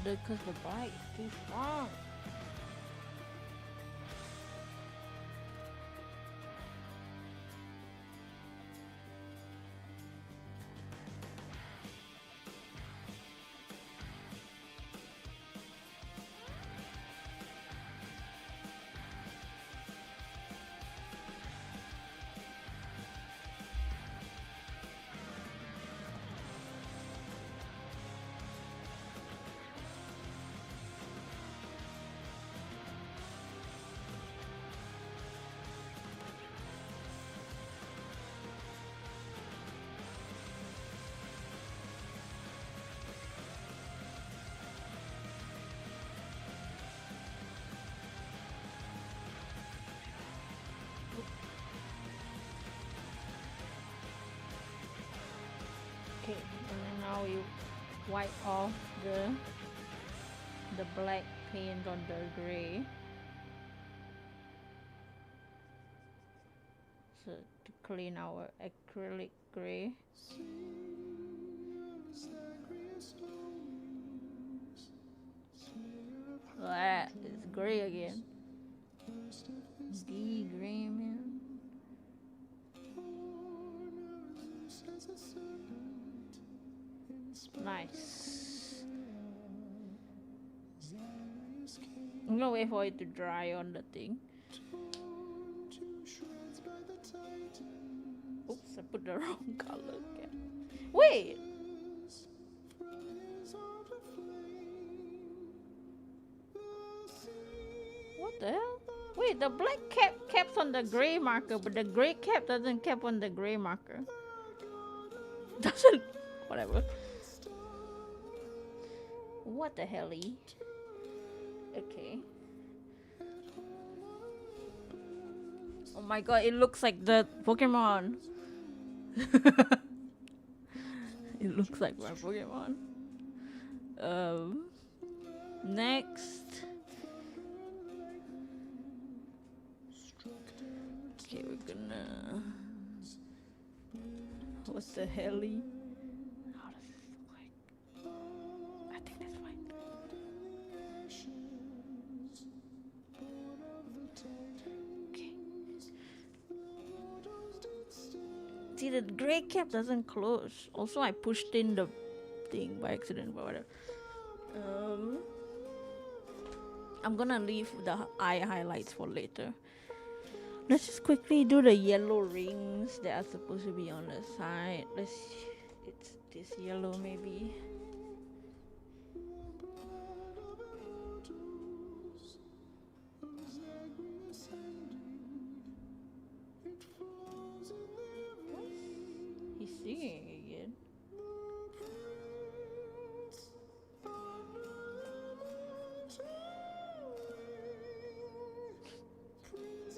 Because the bite is too strong. Okay, and then now you wipe off the black paint on the gray. So to clean our acrylic gray. Ah, it's gray again. D gray, man. Nice. I'm gonna wait for it to dry on the thing. Oops, I put the wrong color again. Wait! What the hell? Wait, the black cap caps on the gray marker, but the gray cap doesn't cap on the gray marker. Doesn't... whatever. What the helly? Okay. Oh my god, it looks like the Pokemon. It looks like my Pokemon. Next. Okay, we're gonna. What the helly? How does this look like? I think that's fine. Okay. See, the gray cap doesn't close. Also, I pushed in the thing by accident, but whatever. I'm gonna leave the eye highlights for later. Let's just quickly do the yellow rings that are supposed to be on the side. It's this yellow maybe. He's singing again.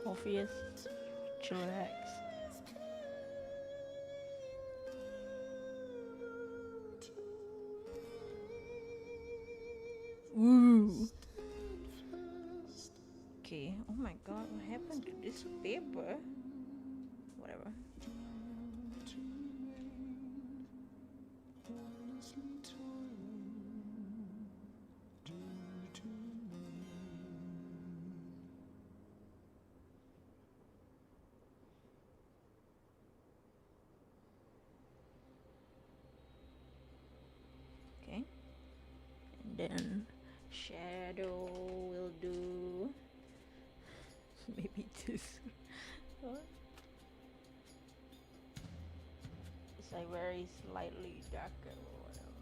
Obvious. Chillax. Ooh. Okay. Oh my god, what happened to this paper? Whatever. Okay. And then shadow will do. Maybe this. It's like very slightly darker or whatever.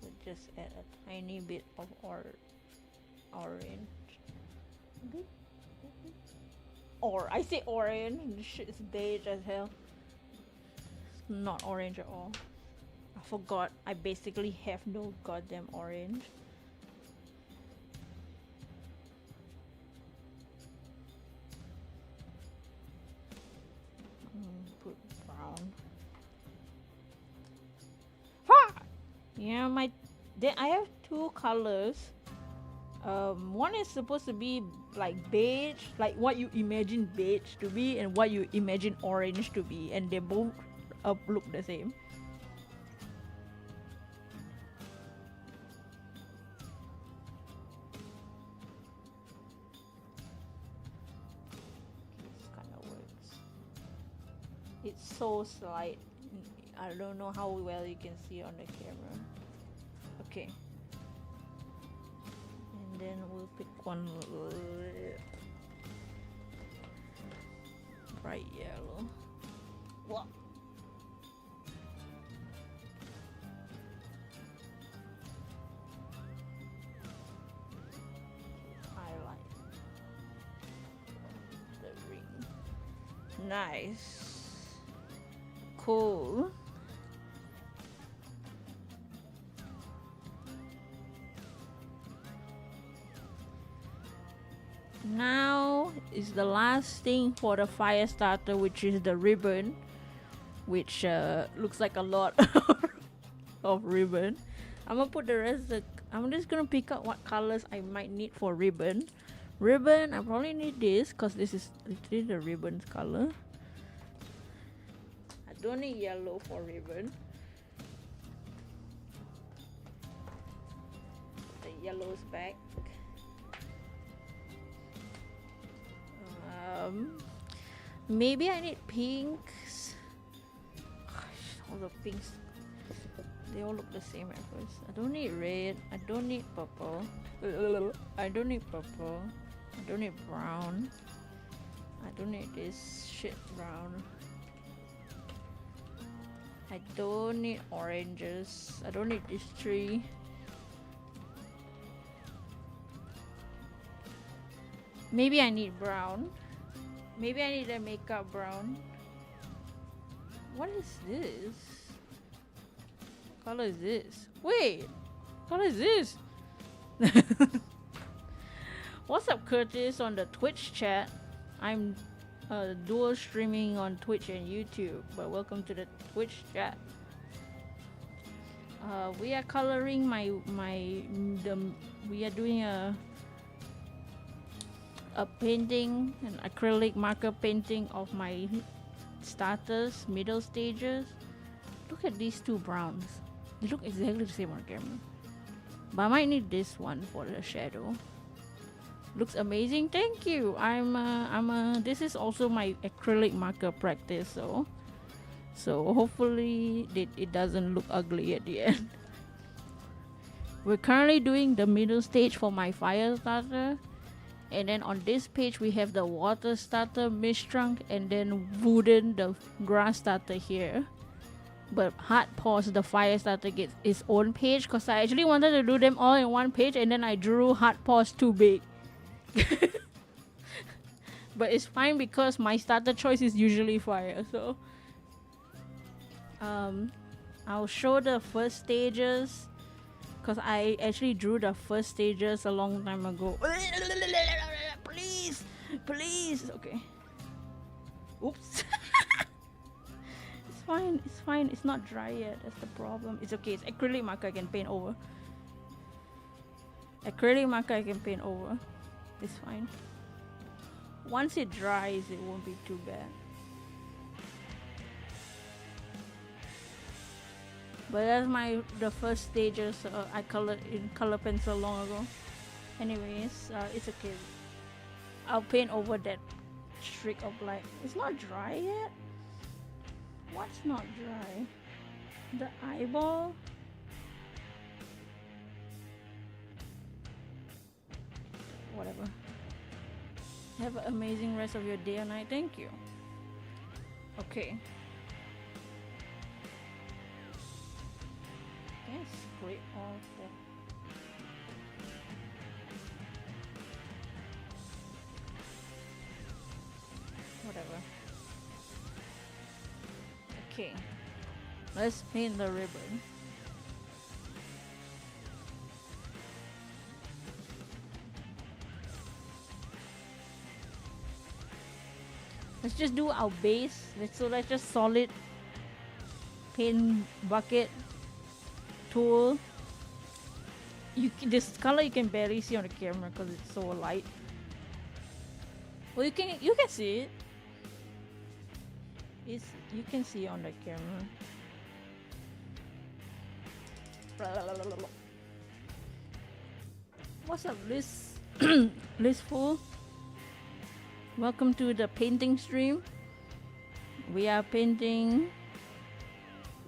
We'll just add a tiny bit of orange. Or I say orange. This shit is beige as hell. It's not orange at all. I forgot. I basically have no goddamn orange. Put brown. Ah! Yeah, I have two colors. One is supposed to be like beige, like what you imagine beige to be, and what you imagine orange to be, and they both look the same. This kind of works. It's so slight. I don't know how well you can see on the camera. Okay. And then we'll pick one bright yellow. What? Highlight the ring. Nice. Cool. Now is the last thing for the fire starter, which is the ribbon, which looks like a lot of ribbon. I'm gonna put the rest I'm just gonna pick out what colors I might need for ribbon. Ribbon, I probably need this because this is literally the ribbon's color. I don't need yellow for ribbon. The yellow's back. Maybe I need pinks. Gosh, all the pinks, they all look the same at first. I don't need red. I don't need purple. I don't need purple. I don't need brown. I don't need this shit brown. I don't need oranges. I don't need this tree. Maybe I need brown. Maybe I need a makeup brown. What is this? What color is this? Wait, what color is this? What's up, Curtis, on the Twitch chat? I'm dual streaming on Twitch and YouTube, but welcome to the Twitch chat. We are coloring we are doing a painting, an acrylic marker painting of my starters, middle stages. Look at these two browns. They look exactly the same on camera. But I might need this one for the shadow. Looks amazing. Thank you. This is also my acrylic marker practice, so hopefully it doesn't look ugly at the end. We're currently doing the middle stage for my fire starter, and then on this page we have the water starter, mist trunk, and then wooden, the grass starter here. But hard pause, the fire starter, gets its own page because I actually wanted to do them all in one page, and then I drew hard pause too big. But it's fine because my starter choice is usually fire, so I'll show the first stages because I actually drew the first stages a long time ago. Please. Okay. Oops. It's fine. It's not dry yet. That's the problem. It's okay. It's acrylic marker. I can paint over. It's fine. Once it dries, it won't be too bad. But that's the first stages I colored in color pencil long ago. Anyways, it's okay. I'll paint over that streak of light. It's not dry yet. What's not dry? The eyeball? Whatever. Have an amazing rest of your day and night. Thank you. Okay. Yes, great. Awful. Whatever. Okay. Let's paint the ribbon. Let's just do our base. Let's just solid paint bucket tool. This color you can barely see on the camera because it's so light. Well, you can see it. You can see on the camera. What's up, Listful? Welcome to the painting stream. We are painting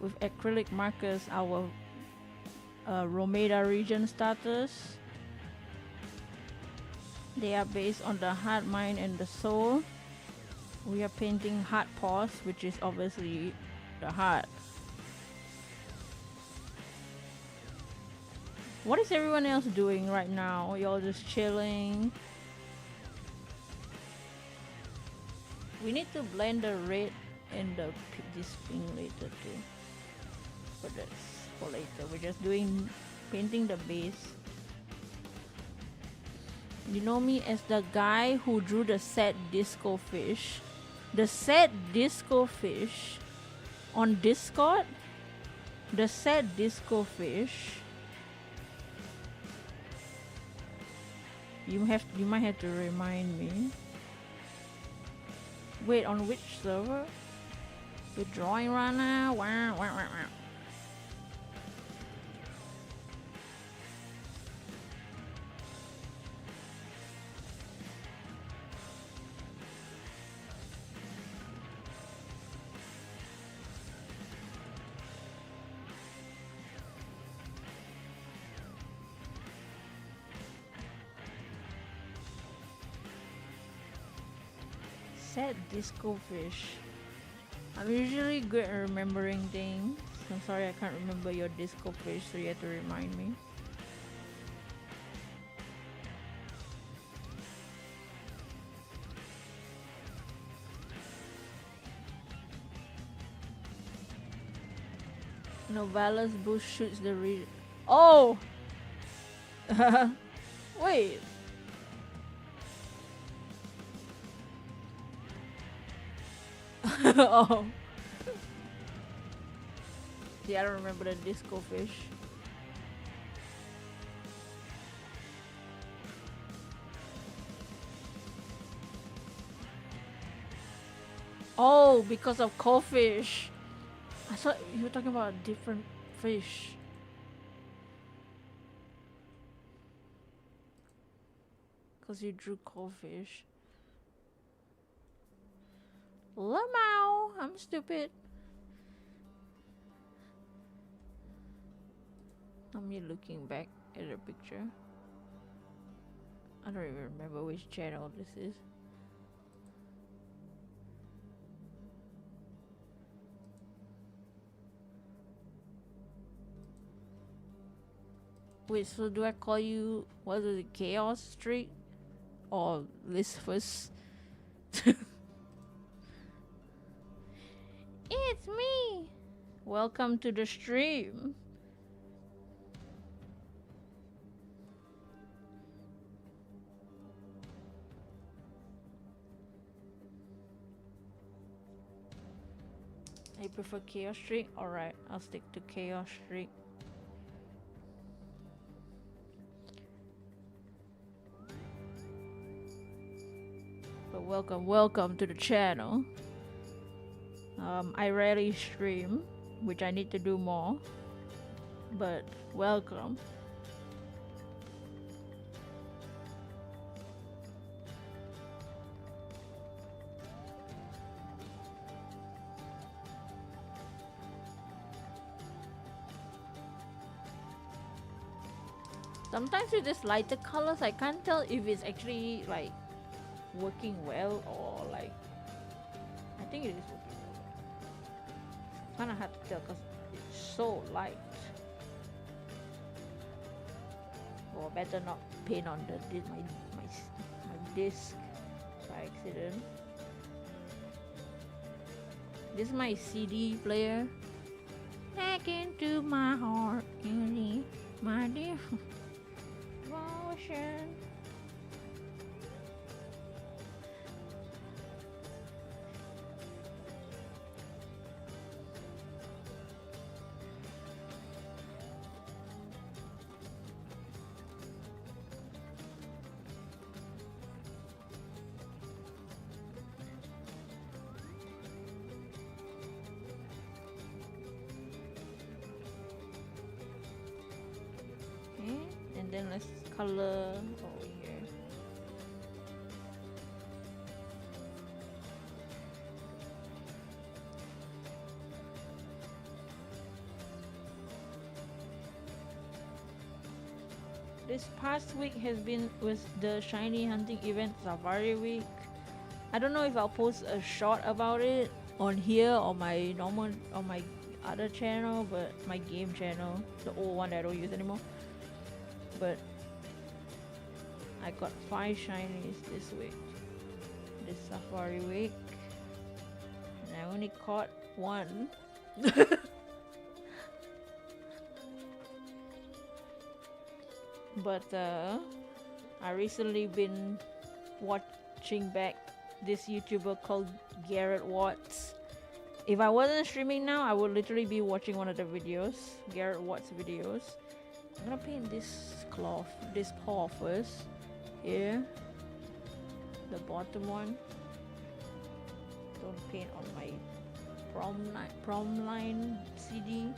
with acrylic markers our Romeda region starters. They are based on the heart, mind, and the soul. We are painting heart paws, which is obviously the heart. What is everyone else doing right now? Y'all just chilling? We need to blend the red and this pink later too. But that's for later. We're just painting the base. You know me as the guy who drew the sad disco fish. The sad disco fish on Discord. The sad disco fish. You might have to remind me. Wait, on which server? You're drawing right now? Wow. Sad disco fish. I'm usually good at remembering things. I'm sorry I can't remember your disco fish, so you have to remind me. Novalis bush shoots the Oh! Wait. Oh. Yeah, I don't remember the disco fish. Oh, because of crawfish. I thought you were talking about a different fish. Because you drew crawfish. Lamau! I'm stupid. I'm me looking back at the picture. I don't even remember which channel this is. Wait, so do I call you, what is it, Chaos Streak? Or Lisfus? It's me! Welcome to the stream. I prefer Chaos Streak? Alright, I'll stick to Chaos Streak. But welcome to the channel. I rarely stream, which I need to do more. But welcome. Sometimes with this lighter colors, I can't tell if it's actually like working well or like, I think it is working well. Kind of hard to tell because it's so light. Or better not paint on my disc by accident. This is my CD player. Back into my heart, you need my dear devotion. And then let's color over here. This past week has been with the shiny hunting event Safari Week. I don't know if I'll post a short about it on here or my normal on my other channel, but my game channel, the old one that I don't use anymore. But I got 5 shinies this week, this Safari Week, and I only caught 1. But I recently been watching back this YouTuber called GraveyART. If I wasn't streaming now, I would literally be watching one of the videos, GraveyART's videos. I'm gonna paint this cloth, this paw first. Here, the bottom one. Don't paint on my prom line CD.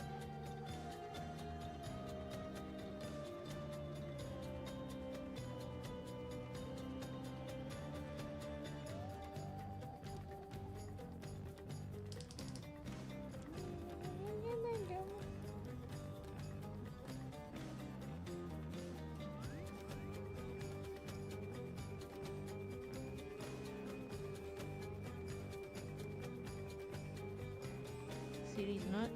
See these nuts?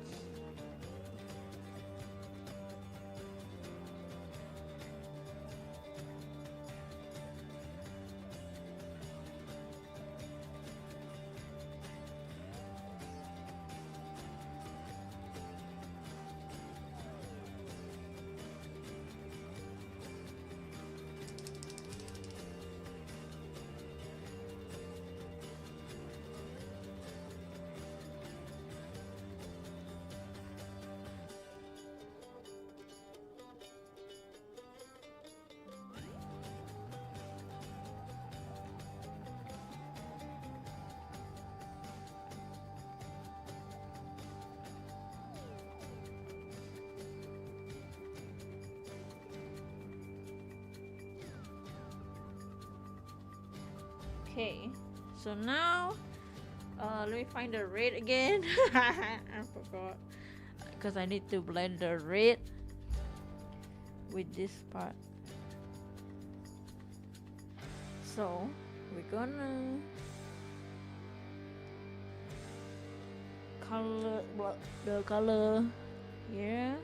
Okay, so now let me find the red again. I forgot because I need to blend the red with this part. So we're gonna color the color here.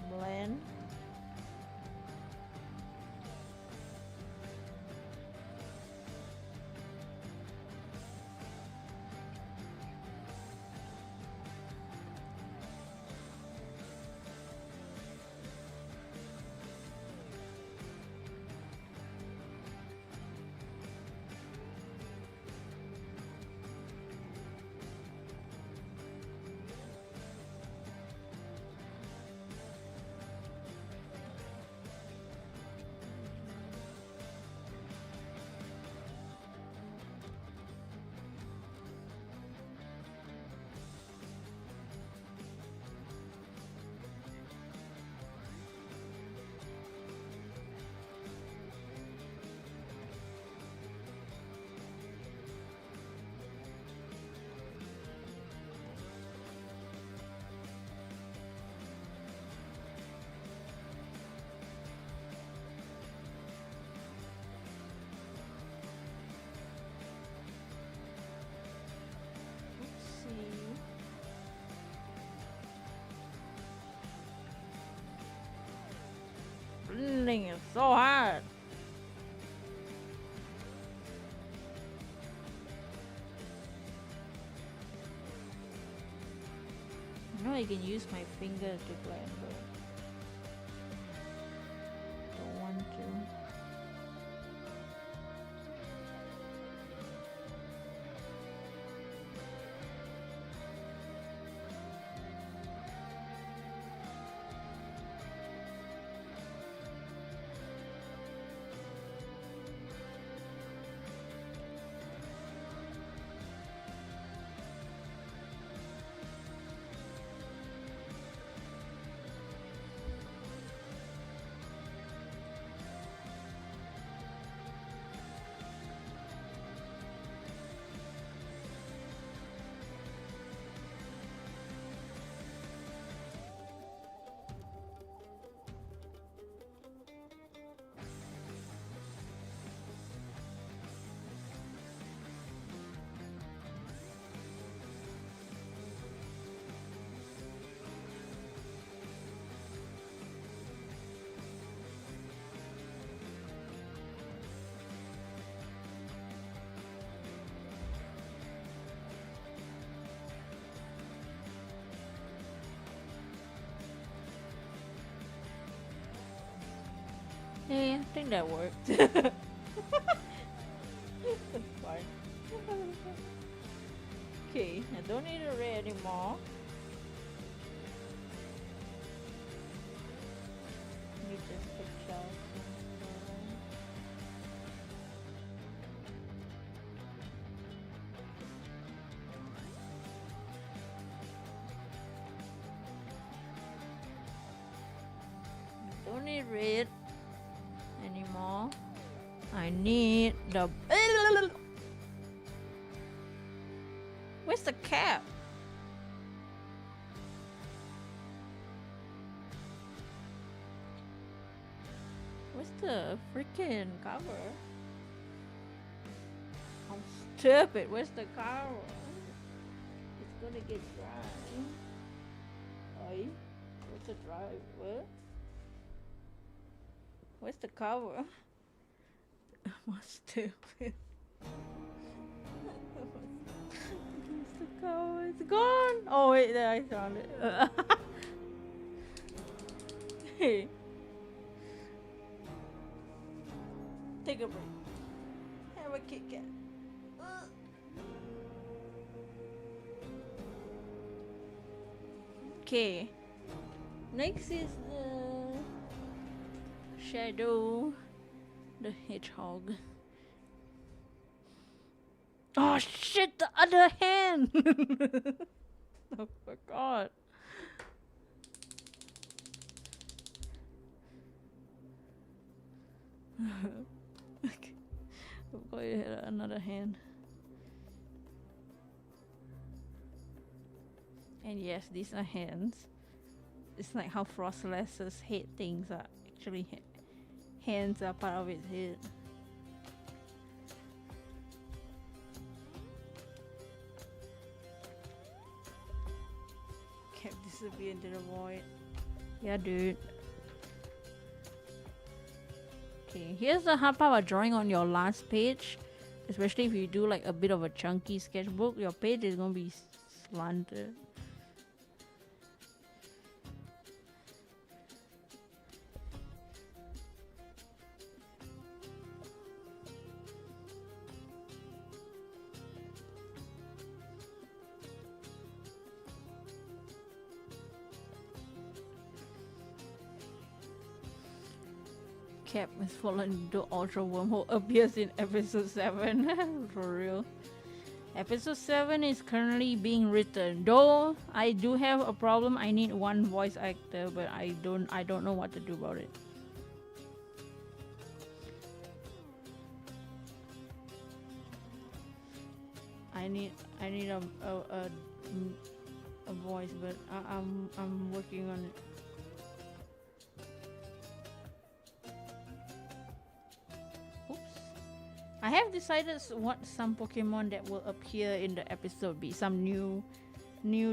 Blend. Blending is so hard. I know I can use my finger to blend, but don't want to. Hey, I think that worked. That's fine. Okay, I don't need a red anymore. Let me just put out don't need red anymore. I need the where's the cap? Where's the freaking cover? I'm stupid. Where's the cover? It's gonna get dry. Oi, where's the dry? What? Where's the cover? I'm stupid. Where's the cover? It's gone. Oh wait, there I found it. Hey, take a break. Have a Kit Kat. Okay. Next is the shadow, the hedgehog. Oh shit! The other hand. Oh my god. Okay. I've got another hand. And yes, these are hands. It's like how Frostless's head things are actually hands are part of its head. Kept disappear into the void. Yeah, dude. Okay, here's the hard part about drawing on your last page. Especially if you do like a bit of a chunky sketchbook, your page is gonna be slanted. Cap is fallen into Ultra Wormhole appears in episode 7. For real. Episode 7 is currently being written. Though I do have a problem, I need one voice actor, but I don't know what to do about it. I need a voice, but I'm working on it. I have decided what some Pokemon that will appear in the episode be. Some new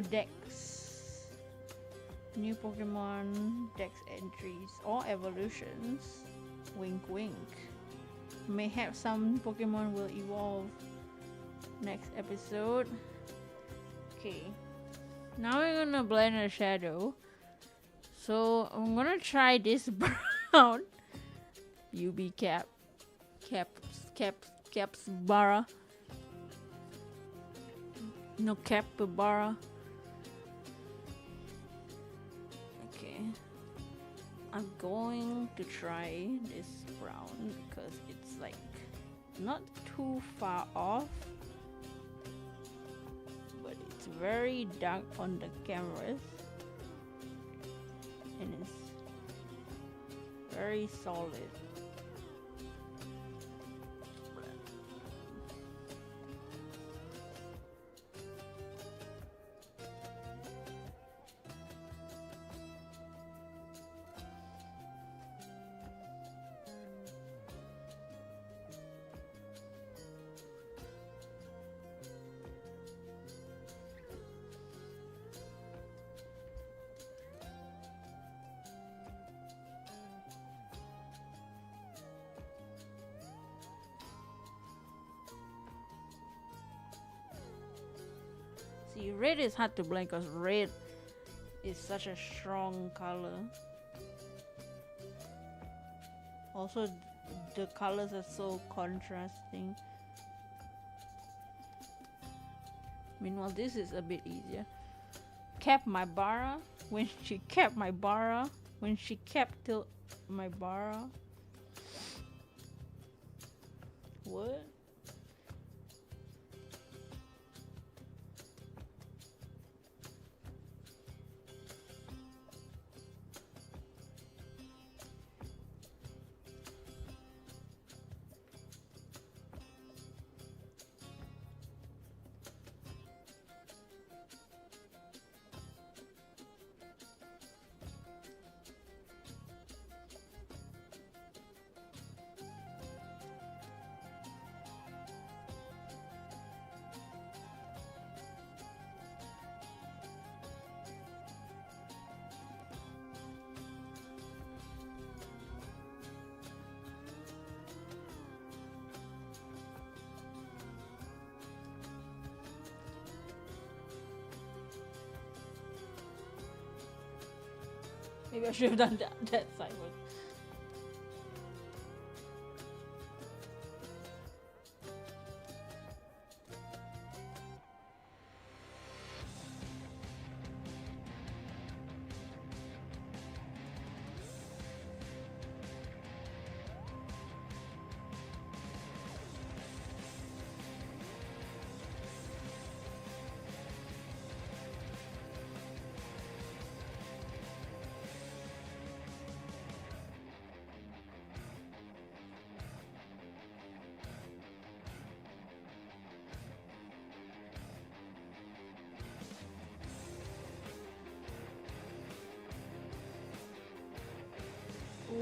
decks, new Pokemon dex entries or evolutions. Wink wink. Mayhap some Pokemon will evolve next episode. Okay. Now we're gonna blend a shadow. So I'm gonna try this brown UB capybara. No, capybara. Okay. I'm going to try this brown because it's like not too far off, but it's very dark on the cameras and it's very solid. See, red is hard to blend because red is such a strong color. Also, the colors are so contrasting. Meanwhile, this is a bit easier. Capybara, when she kept my bara, when she kept till my bara. What? Maybe I should have done that side first.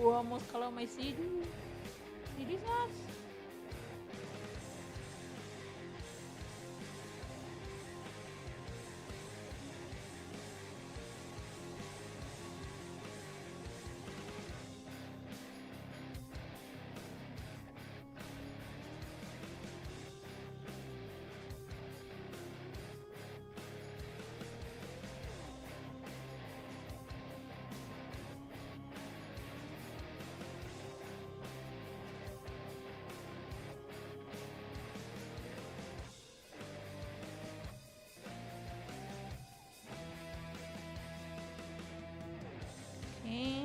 Ooh, almost color my seed. Did you guys? Okay.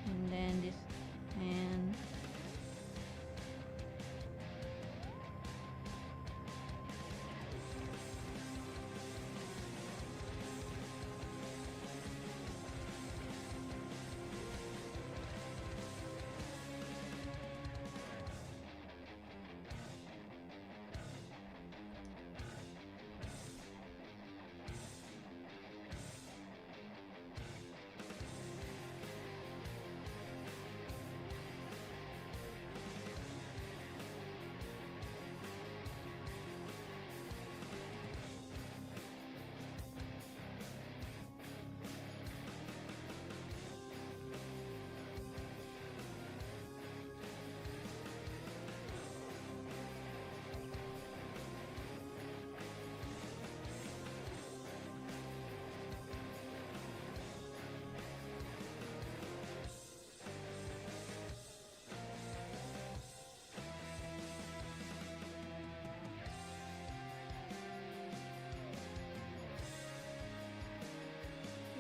And then this hand.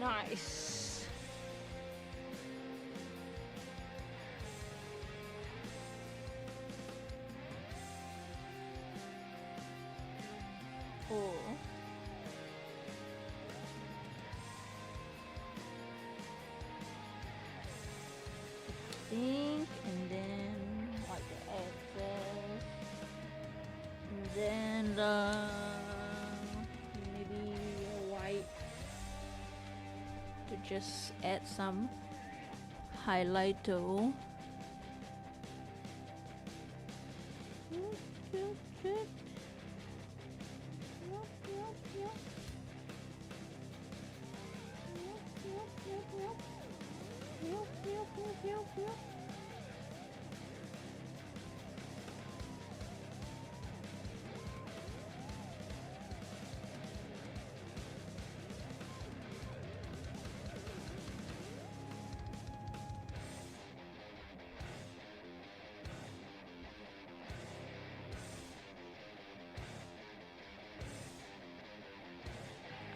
Nice. Oh. Pink, and then like the excess, and then maybe a white to just add some highlighter.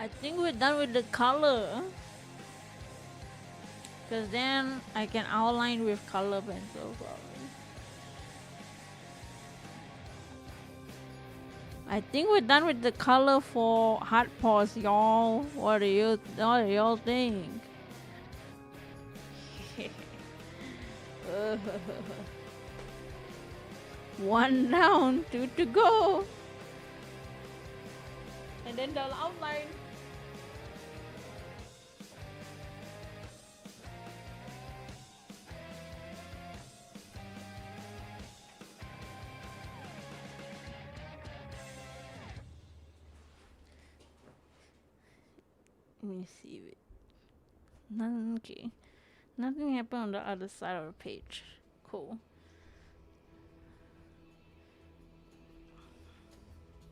I think we're done with the color, because then I can outline with color pencil probably. I think we're done with the color for hot paws, y'all. What do y'all think? One down, two to go. And then the outline. Let me see it. Nothing, okay. Nothing happened on the other side of the page. Cool.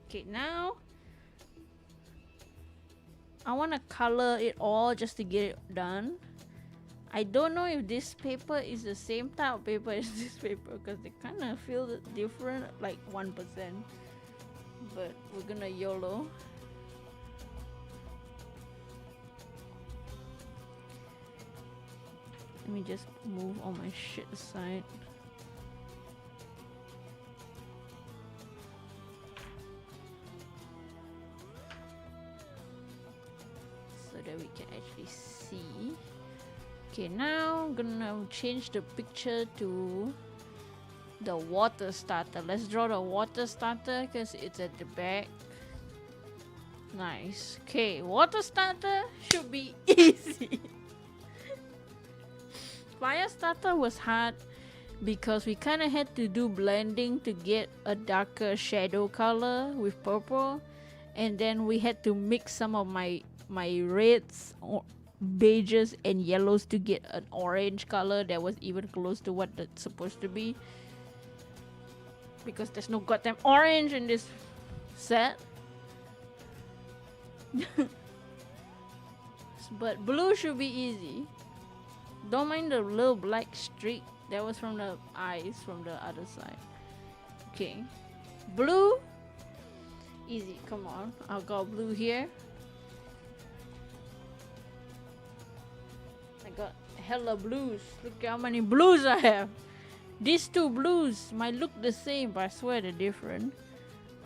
Okay, now I want to color it all just to get it done. I don't know if this paper is the same type of paper as this paper, because they kind of feel different, like 1%. But we're gonna YOLO. Let me just move all my shit aside. So that we can actually see. Okay, now I'm gonna change the picture to the water starter. Let's draw the water starter because it's at the back. Nice. Okay, water starter should be easy. fire starter was hard because we kind of had to do blending to get a darker shadow color with purple, and then we had to mix some of my reds or beiges and yellows to get an orange color that was even close to what that's supposed to be, because there's no goddamn orange in this set. But blue should be easy. Don't mind the little black streak that was from the eyes from the other side. Okay, blue, easy. Come on, I'll go blue here. I got hella blues. Look how many blues I have. These two blues might look the same, but I swear they're different.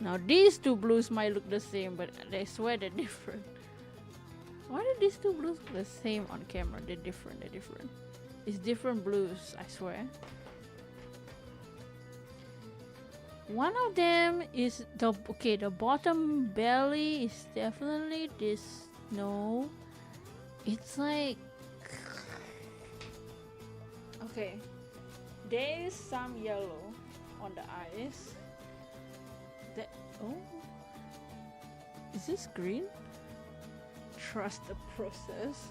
Now these two blues might look the same, but I swear they're different. Why did these two blues look the same on camera? They're different. They're different. It's different blues, I swear. One of them is the bottom belly is definitely this. No, it's like, okay, there is some yellow on the eyes. Oh, is this green? Trust the process.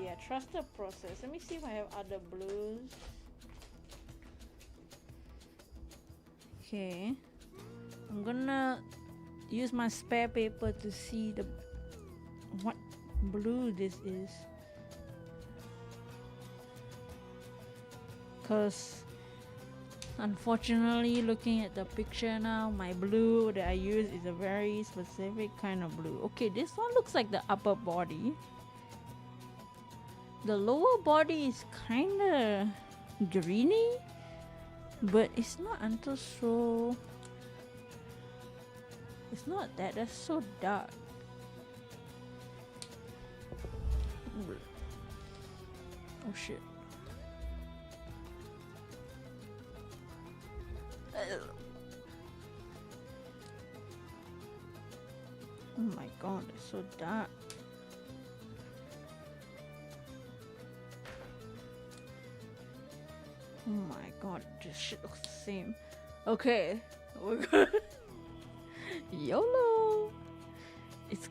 Yeah, trust the process. Let me see if I have other blues. Okay, I'm gonna use my spare paper to see what blue this is, cause unfortunately, looking at the picture now, my blue that I use is a very specific kind of blue. Okay, this one looks like the upper body. The lower body is kinda greeny, but it's not until so. It's not that. That's so dark. Oh shit. Oh my god, it's so dark. Oh my god, this shit looks the same. Okay, we're good. YOLO! It's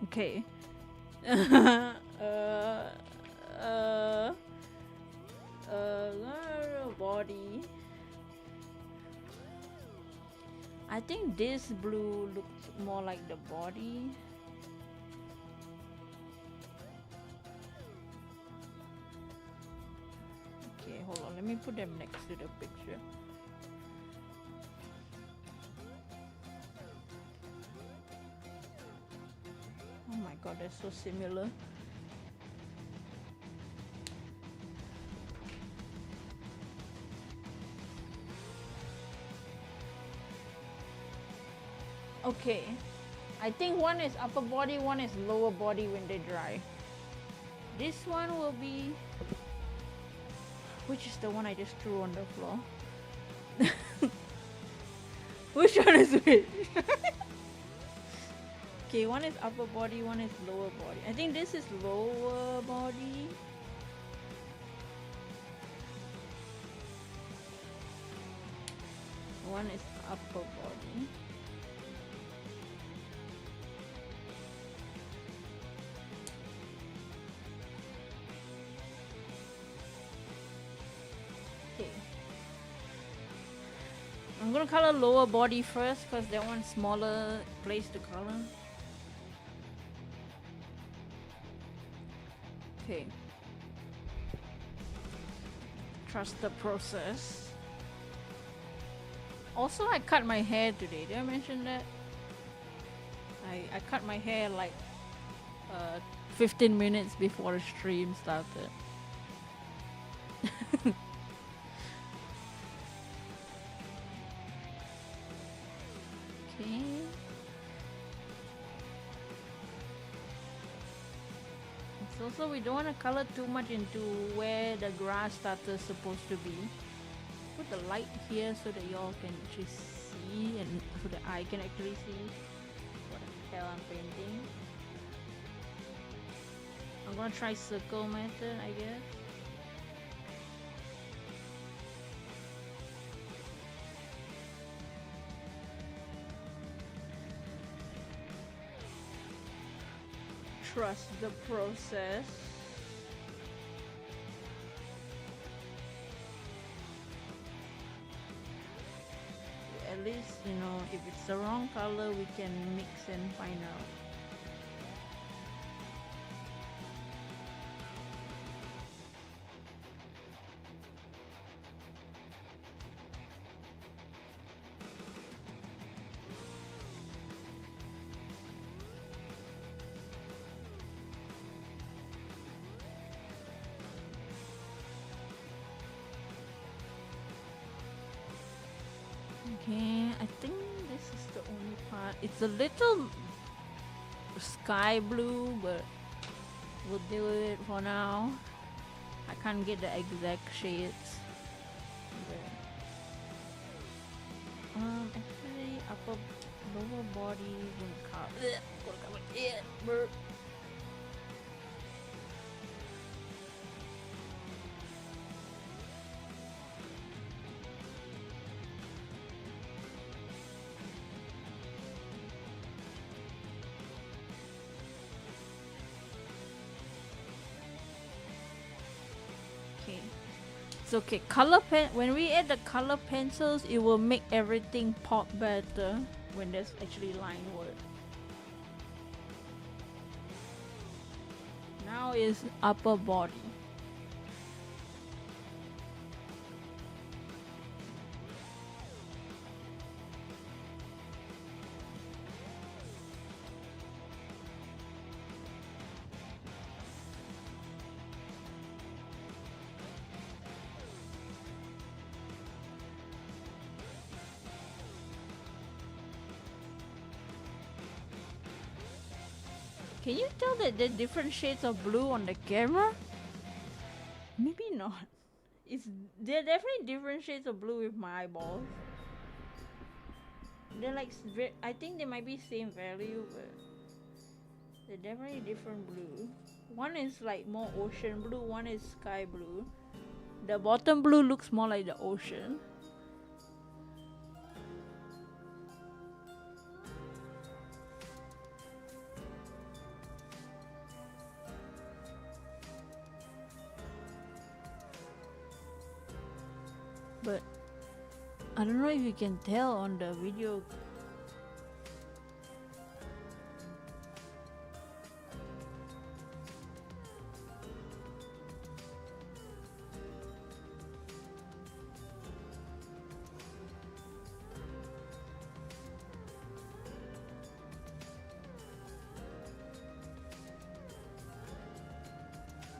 okay. Body. I think this blue looks more like the body. Okay, hold on. Let me put them next to the picture. Oh my god, they're so similar. Okay, I think one is upper body, one is lower body when they dry. This one will be, which is the one I just threw on the floor? Which one is which? Okay, one is upper body, one is lower body. I think this is lower body. One is upper body. I'm gonna color lower body first because that one's smaller place to color. Okay. Trust the process. Also, I cut my hair today. Did I mention that? I cut my hair like 15 minutes before the stream started. Okay. So also we don't want to color too much into where the grass starter is supposed to be. Put the light here so that y'all can actually see, and so the eye can actually see what the hell I'm painting. I'm gonna try circle method, I guess. Trust the process. At least, you know, if it's the wrong color, we can mix and find out. Okay, I think this is the only part. It's a little sky blue, but we'll do it for now. I can't get the exact shades. Actually, upper, lower body, gonna cover it. Okay, it's okay. Color pen. When we add the color pencils, it will make everything pop better when there's actually line work. Now is upper body. Can you tell that there are different shades of blue on the camera? Maybe not. There are definitely different shades of blue with my eyeballs. They're like, I think they might be same value, but they're definitely different blue. One is like more ocean blue, one is sky blue. The bottom blue looks more like the ocean. But I don't know if you can tell on the video.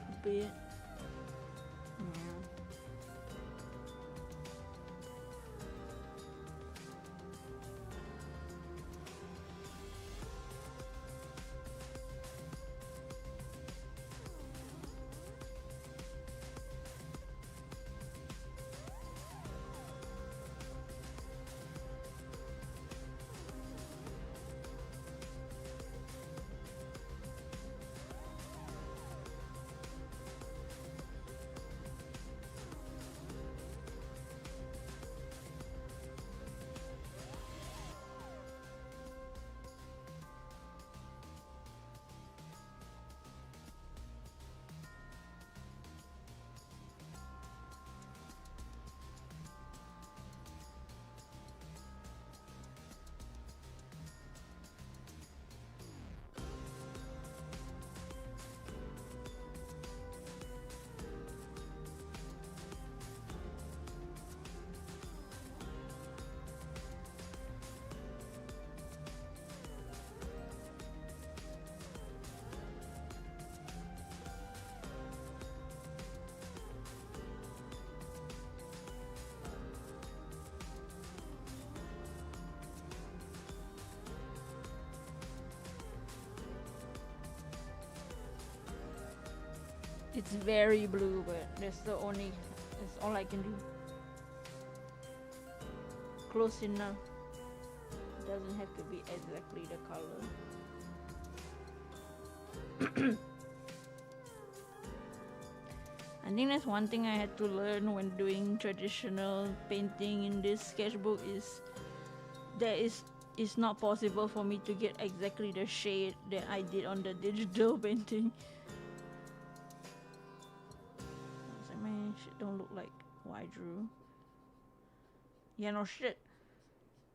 A bit. It's very blue, but that's all I can do. Close enough. Doesn't have to be exactly the color. I think that's one thing I had to learn when doing traditional painting in this sketchbook is that it's not possible for me to get exactly the shade that I did on the digital painting. I was like, man, shit don't look like what I drew. Yeah, no shit.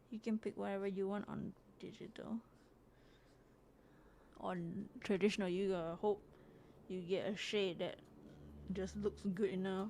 You can pick whatever you want on digital. On traditional, you gotta hope you get a shade that just looks good enough.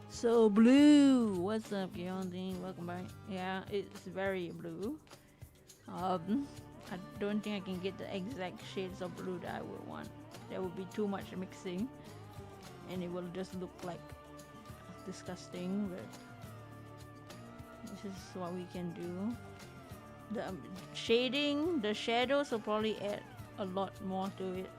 So blue, what's up, Gyeongding? Welcome back. Yeah, it's very blue. I don't think I can get the exact shades of blue that I would want. There would be too much mixing, and it will just look like disgusting. But this is what we can do. The shading, the shadows will probably add a lot more to it.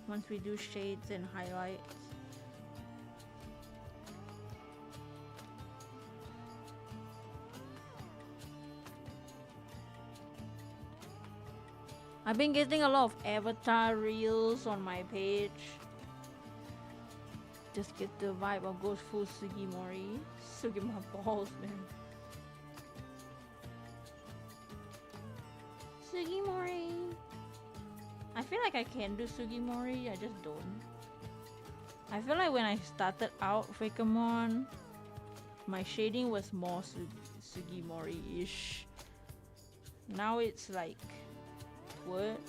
Once we do shades and highlights. I've been getting a lot of avatar reels on my page. Just get the vibe of goes full Sugimori. Sugimori balls, man. Sugimori. I feel like I can do Sugimori, I just don't. I feel like when I started out Fakemon, my shading was more Sugimori-ish. Now it's like, what?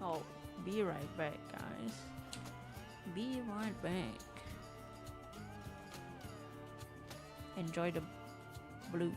Oh, be right back, guys. Be right back. Enjoy the blue.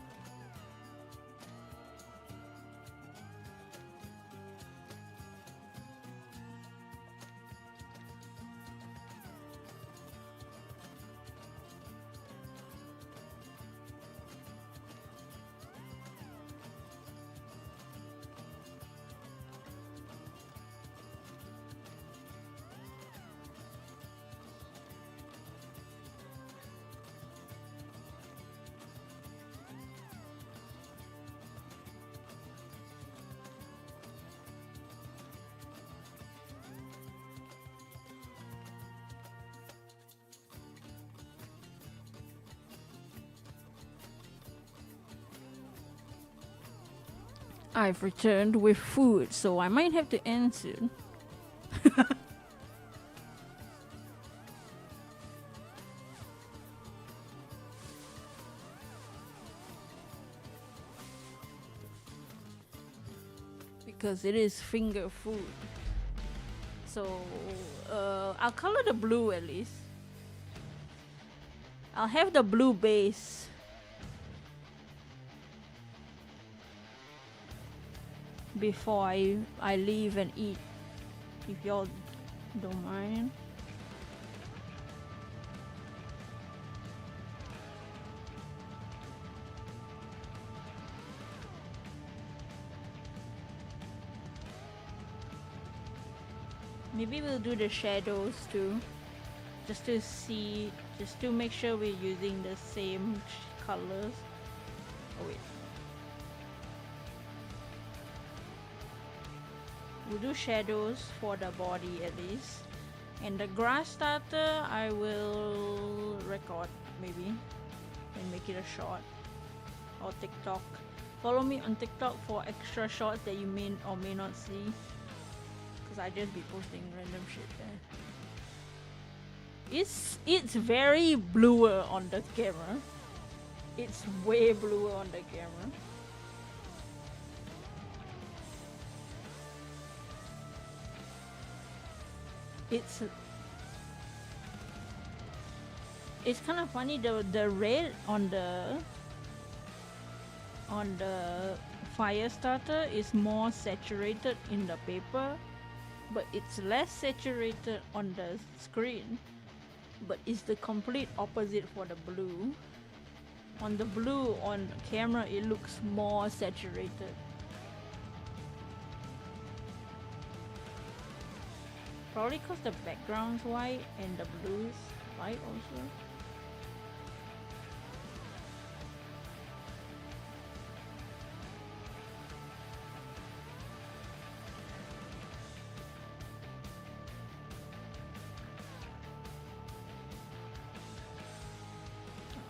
I've returned with food, so I might have to end soon. Because it is finger food. So, I'll color the blue at least. I'll have the blue base. Before I leave and eat, if y'all don't mind. Maybe we'll do the shadows too, just to see, just to make sure we're using the same colors. Oh wait, we'll do shadows for the body at least. And the grass starter, I will record maybe and make it a short, or TikTok. Follow me on TikTok for extra shots that you may or may not see, because I just be posting random shit there. It's very bluer on the camera. It's way bluer on the camera. It's kind of funny, the red on the fire starter is more saturated in the paper, but it's less saturated on the screen. But it's the complete opposite for the blue. On the blue on camera, it looks more saturated. Probably because the background's white and the blue is white also.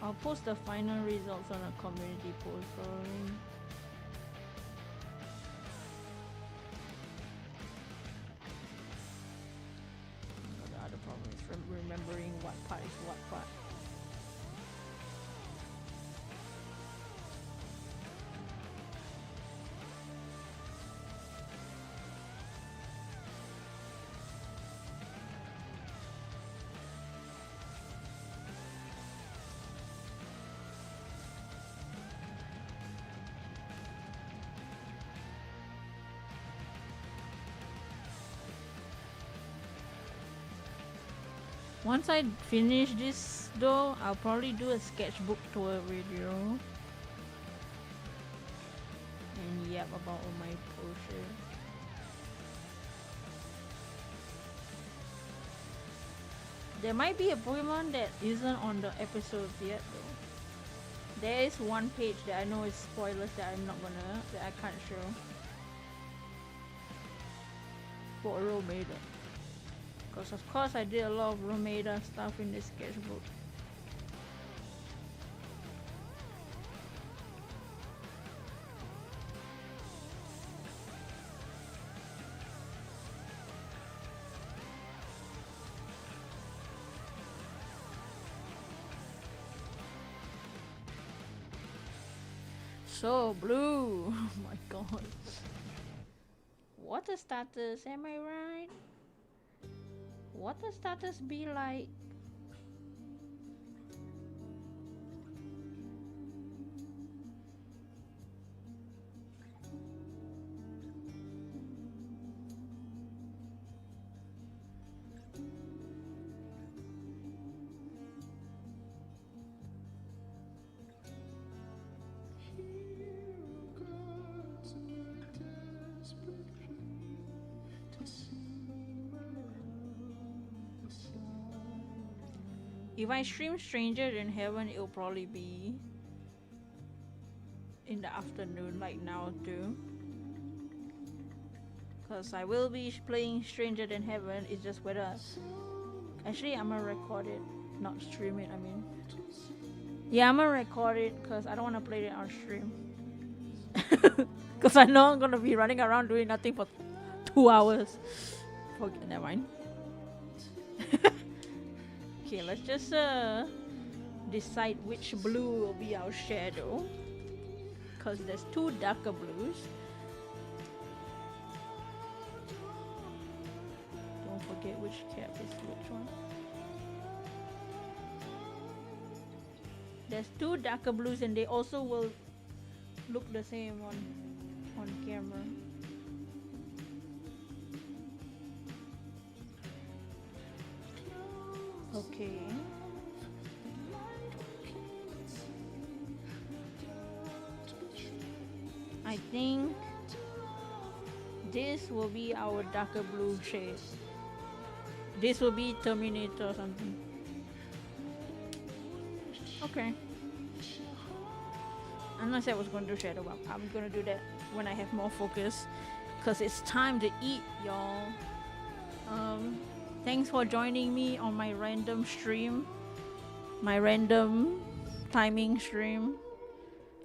I'll post the final results on a community post probably. The other problem is remembering what part is what part. Once I finish this though, I'll probably do a sketchbook tour video and yap about all my bullshit. There might be a Pokemon that isn't on the episodes yet though. There is one page that I know is spoilers that I can't show. For Romeda. Because of course I did a lot of Romeda stuff in this sketchbook. So blue. Oh my god. Water status, am I right? Water status be like? If I stream Stranger Than Heaven, it'll probably be in the afternoon, like now too. Cause I will be playing Stranger Than Heaven. It's just whether actually I'm gonna record it, not stream it. I mean, yeah, I'm gonna record it because I don't want to play it on stream. Cause I know I'm gonna be running around doing nothing for 2 hours. Forget, never mind. Okay, let's just decide which blue will be our shadow, because there's 2 darker blues. Don't forget which cap is which one. There's 2 darker blues and they also will look the same on camera. Okay. I think this will be our darker blue shade. This will be Terminator or something. Okay. I'm not saying I was going to do shadow, but I'm going to do that when I have more focus. Cause it's time to eat, y'all. Thanks for joining me on my random stream, my random timing stream.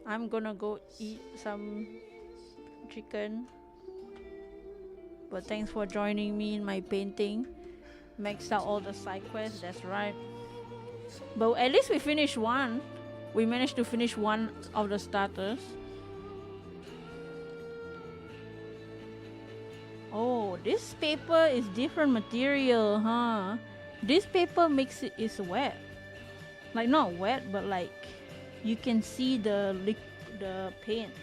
I'm gonna go eat some chicken. But thanks for joining me in my painting. Maxed out all the side quests, that's right. But at least we finished one. We managed to finish one of the starters. Oh, this paper is different material, huh? This paper makes it is wet. Like not wet, but like you can see the paint.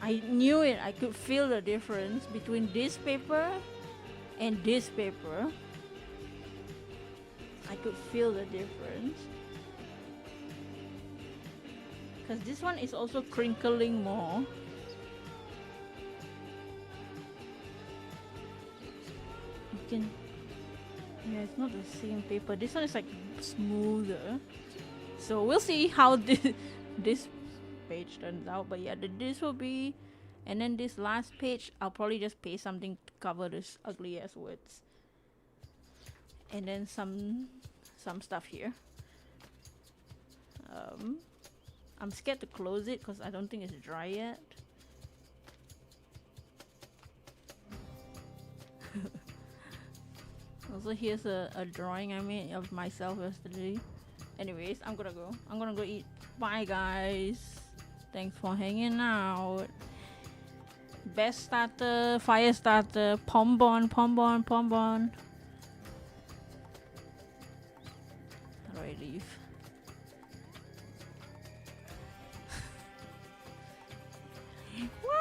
I knew it. I could feel the difference between this paper and this paper. I could feel the difference. Cause this one is also crinkling more. Yeah, it's not the same paper. This one is like smoother. So we'll see how this page turns out. But yeah, this will be, and then this last page, I'll probably just paste something to cover this ugly ass words. And then some stuff here. I'm scared to close it because I don't think it's dry yet. Also, here's a drawing I made of myself yesterday. Anyways, I'm gonna go eat. Bye guys. Thanks for hanging out. Best starter, fire starter, pombon. How do I leave? What?